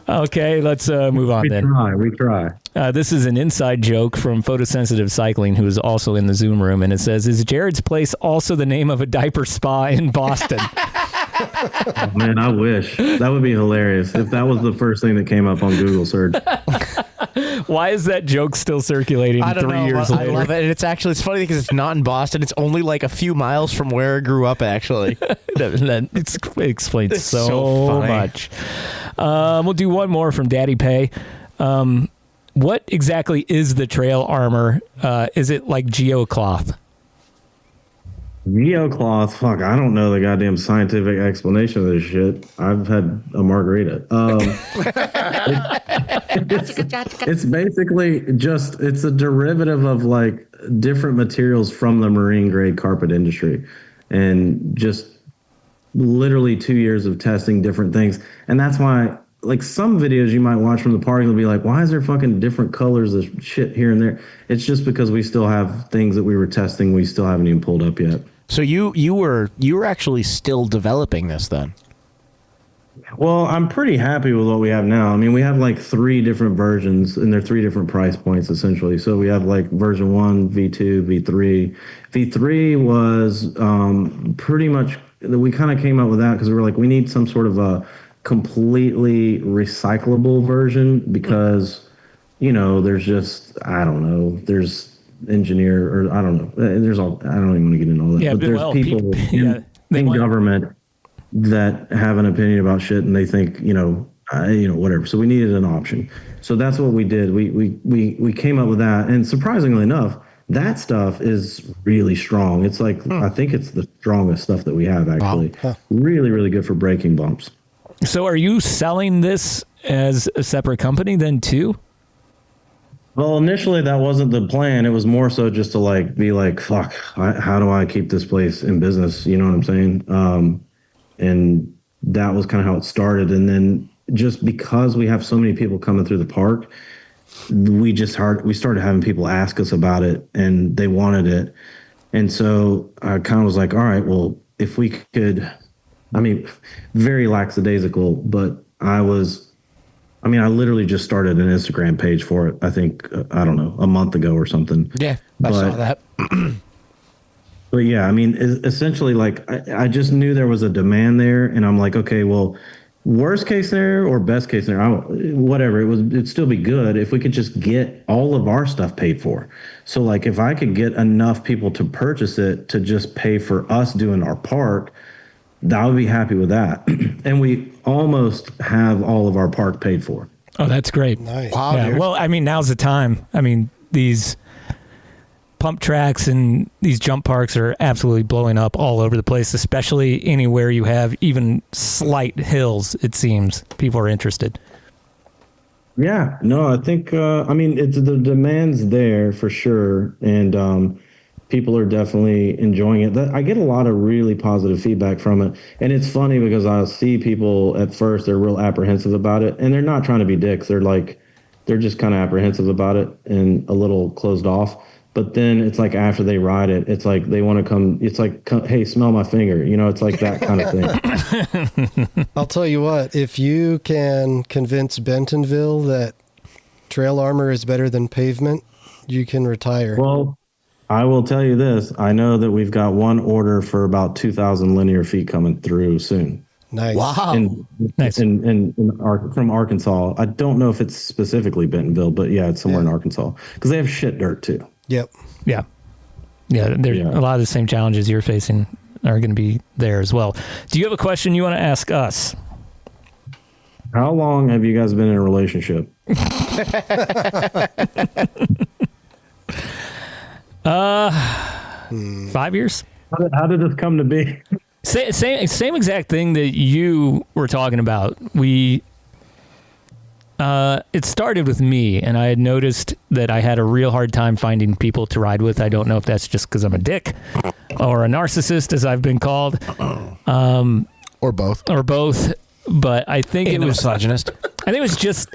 Okay, let's move on then. We try. This is an inside joke from Photosensitive Cycling, who is also in the Zoom room, and it says, is Jared's place also the name of a diaper spa in Boston? Oh, man, I wish. That would be hilarious if that was the first thing that came up on Google search. Why is that joke still circulating 3 years later? I love it. And it's funny because it's not in Boston. It's only like a few miles from where I grew up, actually. That explains so much. We'll do one more from Daddy Pay. What exactly is the trail armor? Is it like geocloth? Geocloth, fuck, I don't know the goddamn scientific explanation of this shit. I've had a margarita. It's basically it's a derivative of like different materials from the marine grade carpet industry, and just literally 2 years of testing different things. And that's why, like, some videos you might watch from the party will be like, why is there fucking different colors of shit here and there? It's just because we still have things that we were testing we still haven't even pulled up yet. So you were actually still developing this then? Well, I'm pretty happy with what we have now. I mean, we have like 3 different versions, and they're 3 different price points essentially. So we have like version 1, V2, V3. V3 was pretty much, we kind of came up with that because we were like, we need some sort of a completely recyclable version, because there's just, I don't know, there's engineer, or I don't know, there's all, I don't even want to get into all that, but there's people in government that have an opinion about shit and they think, whatever. So we needed an option. So that's what we did. We came up with that. And surprisingly enough, that stuff is really strong. It's like, I think it's the strongest stuff that we have, actually. Wow. Huh. Really, really good for breaking bumps. So are you selling this as a separate company then too? Well, initially that wasn't the plan. It was more so just to be like, fuck, how do I keep this place in business? You know what I'm saying? And that was kind of how it started. And then just because we have so many people coming through the park, we started having people ask us about it and they wanted it. And so I kind of was like, all right, well, if we could, very lackadaisical, but I literally just started an Instagram page for it. I think, I don't know, a month ago or something. Yeah, I saw that. But yeah, essentially, I just knew there was a demand there, and I'm like, okay, well, worst case scenario or best case scenario, whatever, it'd still be good if we could just get all of our stuff paid for. So if I could get enough people to purchase it to just pay for us doing our park, I would be happy with that. And we almost have all of our park paid for. Oh, that's great. Nice. Wow, yeah. Well, now's the time. These pump tracks and these jump parks are absolutely blowing up all over the place, especially anywhere you have even slight hills, it seems. People are interested. Yeah, no, I think, it's the demand's there for sure. And people are definitely enjoying it. I get a lot of really positive feedback from it. And it's funny because I see people at first, they're real apprehensive about it. And they're not trying to be dicks. They're just kind of apprehensive about it and a little closed off. But then it's like after they ride it, it's like they want to come. It's like, hey, smell my finger. It's like that kind of thing. I'll tell you what, if you can convince Bentonville that trail armor is better than pavement, you can retire. Well, I will tell you this. I know that we've got one order for about 2,000 linear feet coming through soon. Nice. Wow. Nice. From Arkansas. I don't know if it's specifically Bentonville, but yeah, it's somewhere in Arkansas because they have shit dirt too. Yep. Yeah. Yeah. A lot of the same challenges you're facing are going to be there as well. Do you have a question you want to ask us? How long have you guys been in a relationship? 5 years. How did this come to be? Same exact thing that you were talking about. It started with me, and I had noticed that I had a real hard time finding people to ride with. I don't know if that's just because I'm a dick or a narcissist, as I've been called, or both. But I think it was misogynist. I think it was just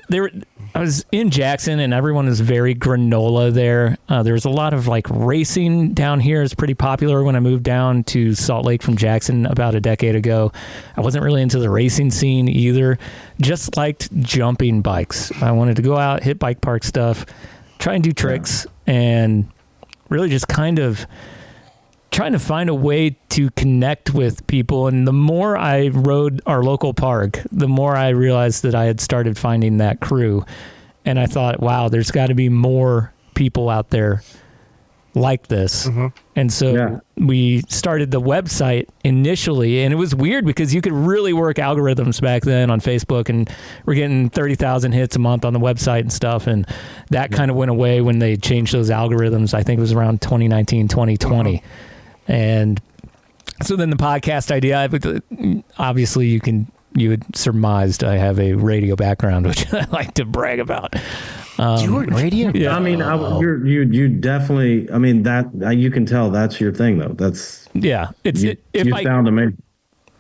I was in Jackson, and everyone was very granola there. There was a lot of racing down here. It's pretty popular. When I moved down to Salt Lake from Jackson about a decade ago, I wasn't really into the racing scene either. Just liked jumping bikes. I wanted to go out, hit bike park stuff, try and do tricks, and really just kind of trying to find a way to connect with people. And the more I rode our local park, the more I realized that I had started finding that crew. And I thought, wow, there's got to be more people out there like this. Mm-hmm. And so we started the website initially, and it was weird because you could really work algorithms back then on Facebook, and we're getting 30,000 hits a month on the website and stuff. And that kind of went away when they changed those algorithms. I think it was around 2019, 2020. Mm-hmm. And so then the podcast idea, obviously you had surmised I have a radio background, which I like to brag about. You were in radio? Yeah. You definitely, that you can tell that's your thing though. That's, found amazing.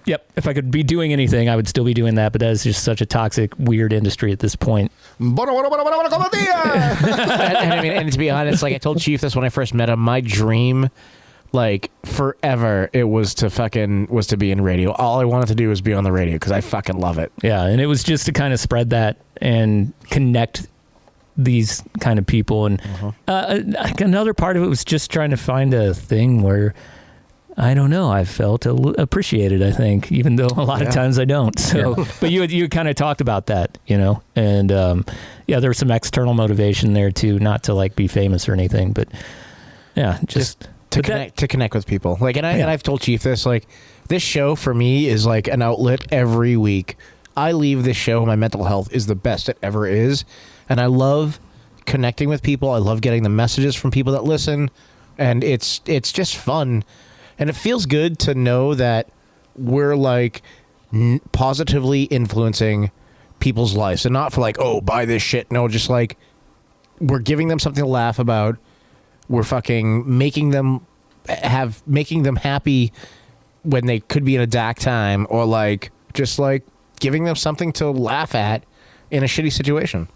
Yep. If I could be doing anything, I would still be doing that, but that is just such a toxic, weird industry at this point. And to be honest, I told Chief this when I first met him, my dream, forever, it was to be in radio. All I wanted to do was be on the radio because I fucking love it. Yeah, and it was just to kind of spread that and connect these kind of people. And another part of it was just trying to find a thing where, I don't know, I felt appreciated, I think, even though a lot of times I don't. So, but you kind of talked about that, and there was some external motivation there too, not to be famous or anything, but just to connect with people. Like, and I've told Chief this. Like, this show for me is like an outlet every week. I leave this show, my mental health is the best it ever is, and I love connecting with people. I love getting the messages from people that listen, and it's just fun, and it feels good to know that we're like positively influencing people's lives, and not for like, oh, buy this shit. No, just like we're giving them something to laugh about. We're fucking making them happy when they could be in a dark time, or like just like giving them something to laugh at in a shitty situation.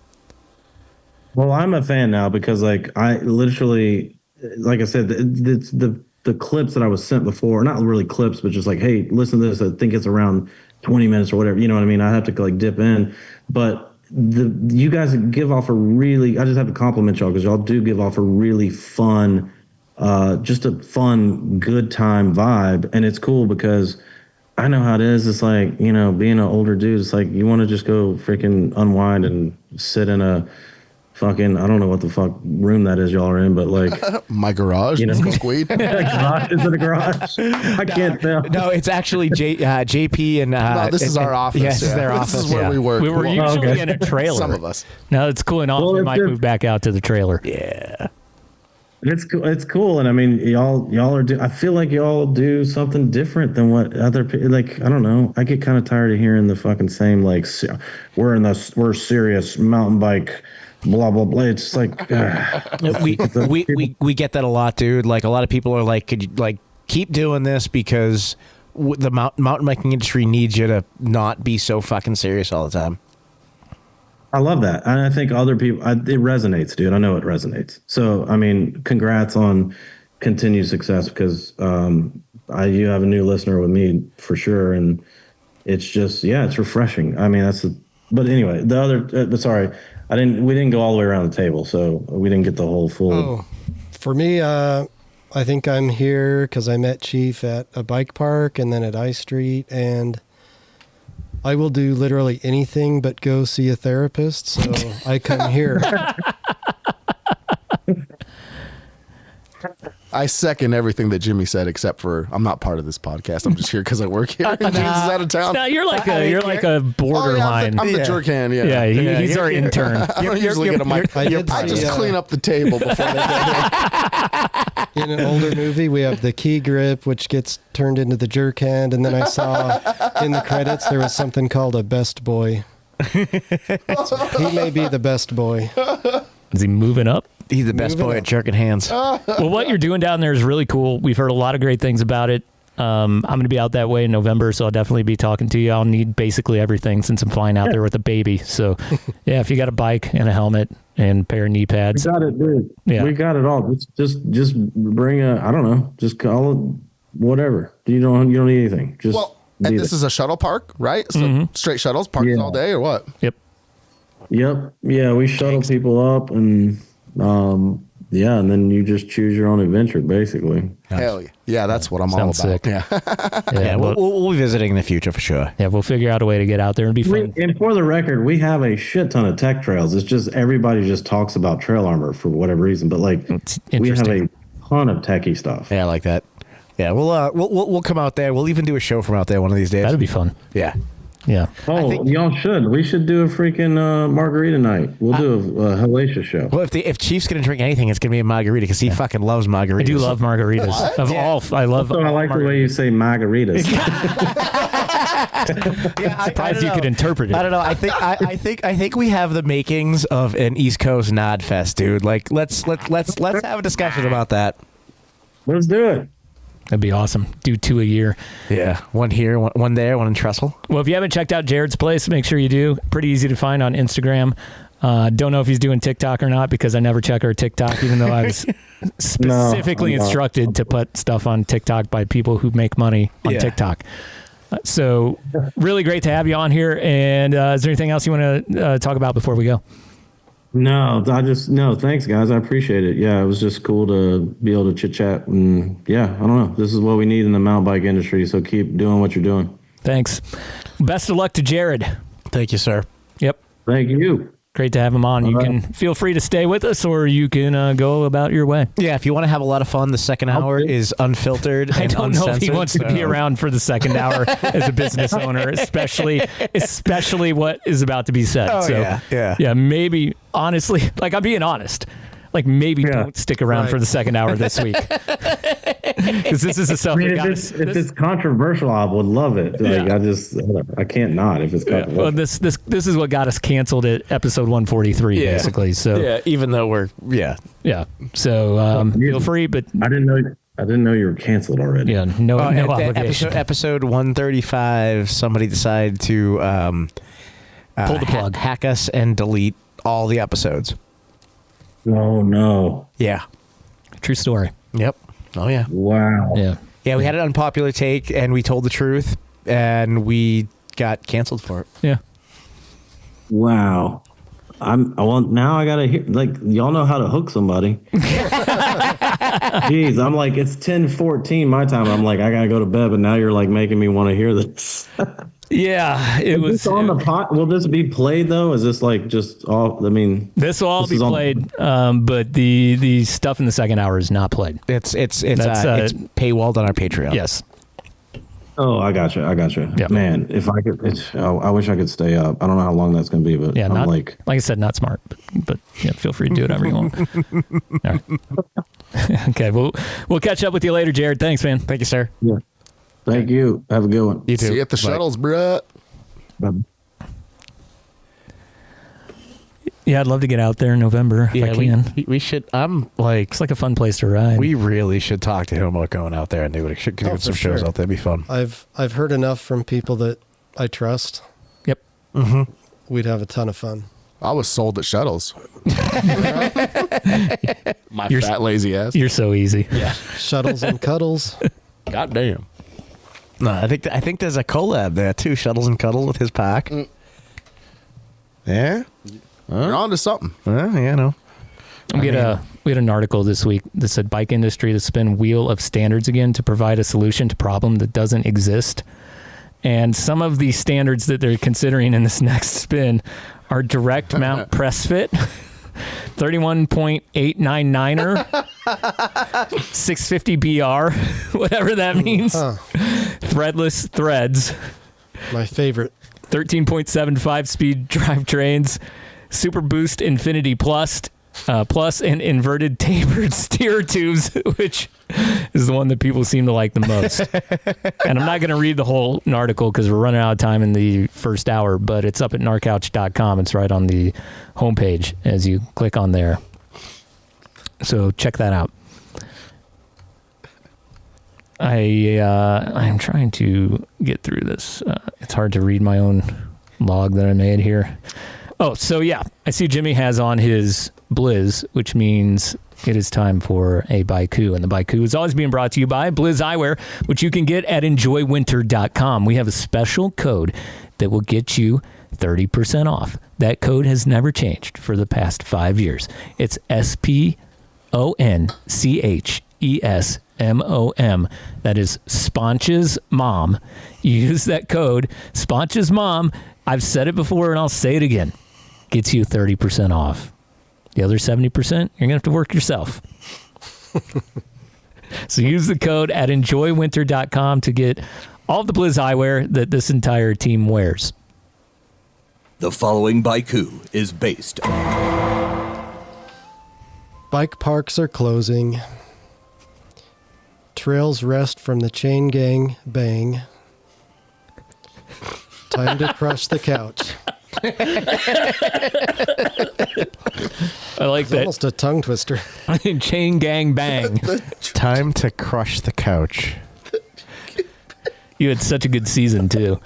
Well, I'm a fan now because, like, I literally, like I said, it's the clips that I was sent before, not really clips, but just like, hey, listen to this. I think it's around 20 minutes or whatever. You know what I mean? I have to like dip in, but you guys give off I just have to compliment y'all because y'all do give off a really fun, just a fun, good time vibe, and it's cool because I know how it is. It's like, being an older dude, it's like you want to just go freaking unwind and sit in a fucking, I don't know what the fuck room that is y'all are in, but like my garage, smoke weed. Garage, is it a garage? I can't tell. No, it's actually JP and no, this is our office. Yes, this is their office. This is where we work. We were usually in a trailer. Some of us. Now it's cooling off. We might move back out to the trailer. Yeah. It's cool, and I mean, y'all are. I feel like y'all do something different than what other like. I don't know. I get kind of tired of hearing the fucking same like, we're serious mountain bike, blah blah blah. It's like we get that a lot, dude. Like a lot of people are like, could you like keep doing this because the mountain biking industry needs you to not be so fucking serious all the time. I love that. And I think other people, it resonates, dude. I know it resonates. So, I mean, congrats on continued success because you have a new listener with me for sure. And it's just, it's refreshing. I mean, but anyway, the other, sorry, we didn't go all the way around the table. So we didn't get the whole full. Oh, for me, I think I'm here because I met Chief at a bike park and then at I Street, and I will do literally anything but go see a therapist, so I come here. I second everything that Jimmy said, except for I'm not part of this podcast. I'm just here because I work here. James is out of town. No, you're like a borderline. I'm the jerk hand. Yeah, he's our intern. I don't usually get a mic. I just clean up the table before they get in an older movie, we have the key grip, which gets turned into the jerk hand, and then I saw in the credits there was something called a best boy. He may be the best boy. Is he moving up? He's the best boy at jerking hands. Well, what you're doing down there is really cool. We've heard a lot of great things about it. I'm going to be out that way in November, so I'll definitely be talking to you. I'll need basically everything since I'm flying out there with a baby. So, yeah, if you got a bike and a helmet and a pair of knee pads. We got it, dude. Yeah. We got it all. Just bring I don't know, just call it whatever. You don't need anything. Just and this is a shuttle park, right? So straight shuttles, parks all day or what? Yep. Yeah, we shuttle people up and and then you just choose your own adventure, basically. Hell yeah. Yeah, that's what I'm all about. Sick. Yeah, we'll be visiting in the future for sure. Yeah, we'll figure out a way to get out there and be fun. And for the record, we have a shit ton of tech trails. It's just everybody just talks about trail armor for whatever reason, but like we have a ton of techie stuff. Yeah, I like that. Yeah, we'll come out there. We'll even do a show from out there one of these days. That'd be fun. Yeah. Yeah. Oh, y'all should. We should do a freaking margarita night. We'll do a hellacious show. Well, if Chief's gonna drink anything, it's gonna be a margarita because he fucking loves margaritas. I do love margaritas. I love. I like the way you say margaritas. Surprised you could interpret it. I don't know. I think we have the makings of an East Coast nod fest, dude. Like let's have a discussion about that. Let's do it. That'd be awesome. Do 2 a year. Yeah. One here, one there, one in Trestle. Well, if you haven't checked out Jarrod's place, make sure you do. Pretty easy to find on Instagram. Don't know if he's doing TikTok or not because I never check our TikTok, even though I was specifically instructed to put stuff on TikTok by people who make money on TikTok. So really great to have you on here. And is there anything else you want to talk about before we go? No, thanks guys. I appreciate it. Yeah, it was just cool to be able to chit chat and I don't know. This is what we need in the mountain bike industry. So keep doing what you're doing. Thanks. Best of luck to Jarrod. Thank you, sir. Yep. Thank you. Great to have him on. You can feel free to stay with us, or you can go about your way. Yeah, if you want to have a lot of fun, the second hour is unfiltered. I and don't know if he uncensored, wants to be so- around for the second hour as a business owner, especially what is about to be said. Oh, so, yeah. Maybe, honestly, like I'm being honest, like maybe don't stick around for the second hour this week. Because this is the stuff. I mean, if it's controversial, I would love it. Like I can't not if it's controversial. Well, this is what got us canceled at episode 143, basically. So even though we're So feel free, but I didn't know you were canceled already. Yeah, no obligation. Episode 135. Somebody decided to pull the plug, hack us, and delete all the episodes. Oh no! Yeah, true story. Yep. Oh yeah. Wow. Yeah. We had an unpopular take, and we told the truth, and we got canceled for it. Yeah. Wow. Now I gotta hear, like, y'all know how to hook somebody. Jeez, I'm like, it's 10:14 my time. I'm like, I gotta go to bed, but now you're like making me want to hear this. Yeah, it was this on the pot. Will this be played though? Is this like just all? I mean, this will all be played, but the stuff in the second hour is not played. It's paywalled on our Patreon. Yes. Oh, I got you. Yeah. Man, if I could, I wish I could stay up. I don't know how long that's going to be, but yeah, I'm like I said, not smart, but yeah, feel free to do whatever you want. All right. Okay, we'll catch up with you later, Jarrod. Thanks, man. Thank you, sir. Yeah. Thank you. Have a good one. You too. See you at the shuttles, bruh. Bye. Yeah, I'd love to get out there in November if I can. We should. I'm like, it's like a fun place to ride. We really should talk to him about going out there and do some shows out there. It'd be fun. I've heard enough from people that I trust. Yep. Mm-hmm. We'd have a ton of fun. I was sold at shuttles. My fat lazy ass. You're so easy. Yeah. Shuttles and cuddles. God damn. No, I think there's a collab there too. Shuttles and Cuddles with his pack. Yeah. You're on to something. Yeah, no. We had an article this week that said bike industry to spin wheel of standards again to provide a solution to problem that doesn't exist. And some of the standards that they're considering in this next spin are direct mount press fit, 31.899er, 650 BR, whatever that means. Threadless threads. My favorite. 13.75 speed drivetrains, Super Boost Infinity Plus, and inverted tapered steer tubes, which is the one that people seem to like the most. And I'm not going to read the whole article because we're running out of time in the first hour, but it's up at gnarcouch.com. It's right on the homepage as you click on there. So check that out. I'm trying to get through this. It's hard to read my own log that I made here. Oh, so yeah, I see Jimmy has on his Blizz, which means it is time for a Baiku. And the Baiku is always being brought to you by Blizz Eyewear, which you can get at enjoywinter.com. We have a special code that will get you 30% off. That code has never changed for the past 5 years. It's SPONCHESMOM. That is Sponch's Mom. You use that code, Sponch's Mom. I've said it before and I'll say it again. Gets you 30% off. The other 70%, you're going to have to work yourself. So use the code at enjoywinter.com to get all the Blizz eyewear that this entire team wears. The following Baiku is based. Bike parks are closing. Trails rest from the chain gang bang. Time to crush the couch. I like it's that. Almost a tongue twister. Chain gang bang. Time to crush the couch. You had such a good season too.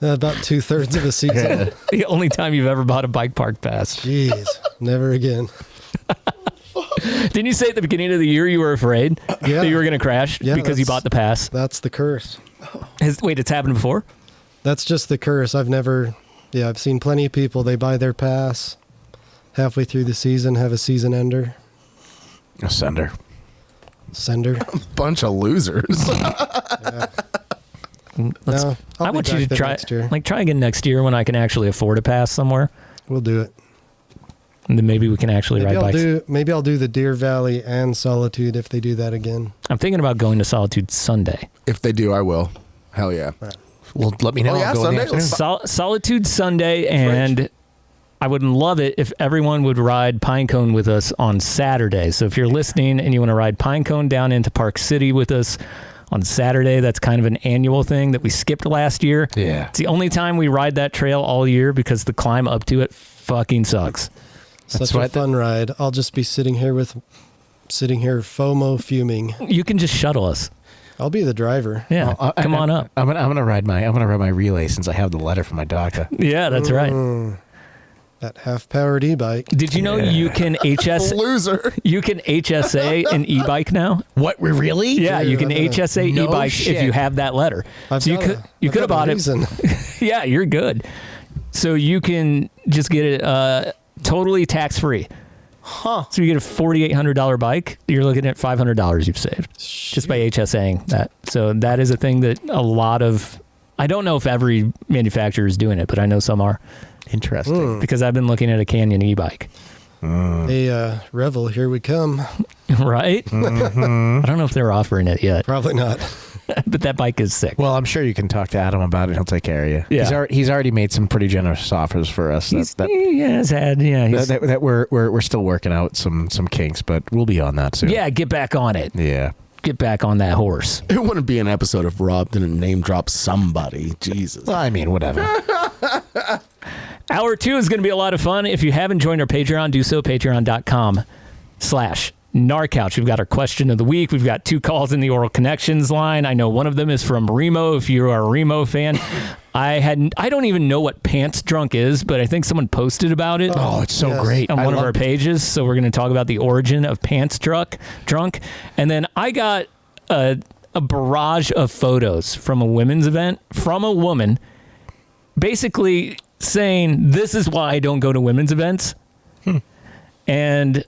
About 2/3 of a season. Yeah. The only time you've ever bought a bike park pass. Jeez, never again. Didn't you say at the beginning of the year you were afraid that you were going to crash because you bought the pass? That's the curse. Wait, it's happened before? That's just the curse. I've seen plenty of people, they buy their pass halfway through the season, have a season ender. A sender. Sender. A bunch of losers. Yeah. I want you to try again next year when I can actually afford a pass somewhere. We'll do it. And then maybe we can actually ride bikes. Maybe I'll do the Deer Valley and Solitude if they do that again. I'm thinking about going to Solitude Sunday. If they do, I will. Hell yeah. Well, let me know. Oh, yeah, I'll go in the Sunday? afternoon. Solitude Sunday, and I would love it if everyone would ride Pinecone with us on Saturday. So if you're listening and you want to ride Pinecone down into Park City with us on Saturday, that's kind of an annual thing that we skipped last year. Yeah. It's the only time we ride that trail all year because the climb up to it fucking sucks. Such a fun ride. I'll just be sitting here FOMO fuming. You can just shuttle us. I'll be the driver. Yeah, come on up. I'm gonna ride my relay since I have the letter from my doctor. Yeah, that's right. That half-powered e-bike. Did you know you can loser? You can HSA an e-bike now. What, really? Yeah, you can HSA No e-bike shit. if you have that letter. So you could have bought it. Yeah, you're good. So you can just get it totally tax-free. Huh. So you get a $4,800 bike, you're looking at $500 you've saved just by HSAing that. So that is a thing that a lot of, I don't know if every manufacturer is doing it, but I know some are. Interesting. Because I've been looking at a Canyon e-bike. Hey, Revel, here we come. Right? Mm-hmm. I don't know if they're offering it yet. Probably not. But that bike is sick. Well, I'm sure you can talk to Adam about it. He'll take care of you. Yeah. He's already made some pretty generous offers for us. We're still working out some kinks, but we'll be on that soon. Yeah, get back on it. Yeah. Get back on that horse. It wouldn't be an episode if Rob didn't name drop somebody. Jesus. Well, I mean, whatever. Hour 2 is going to be a lot of fun. If you haven't joined our Patreon, do so. Patreon.com/NarCouch. We've got our question of the week. We've got 2 calls in the Oral Connections line. I know one of them is from Remo. If you are a Remo fan, I don't even know what Pants Drunk is, but I think someone posted about it. Oh, it's so great. On one of our pages. So we're going to talk about the origin of Pants Drunk. And then I got a barrage of photos from a women's event from a woman basically saying, this is why I don't go to women's events. And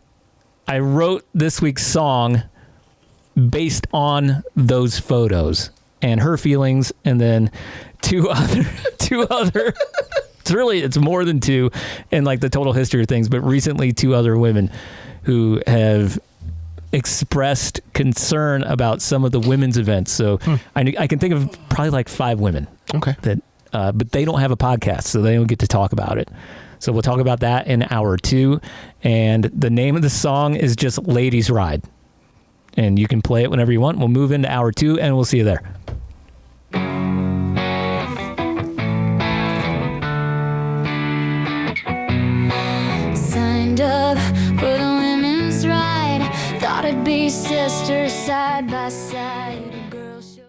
I wrote this week's song based on those photos and her feelings, and then two other it's more than 2 in like the total history of things, but recently 2 other women who have expressed concern about some of the women's events. So I can think of probably like 5 women. Okay. That but they don't have a podcast, so they don't get to talk about it. So we'll talk about that in hour 2. And the name of the song is just Ladies Ride. And you can play it whenever you want. We'll move into hour 2, and we'll see you there. Signed up for the women's ride. Thought it'd be sisters side by side.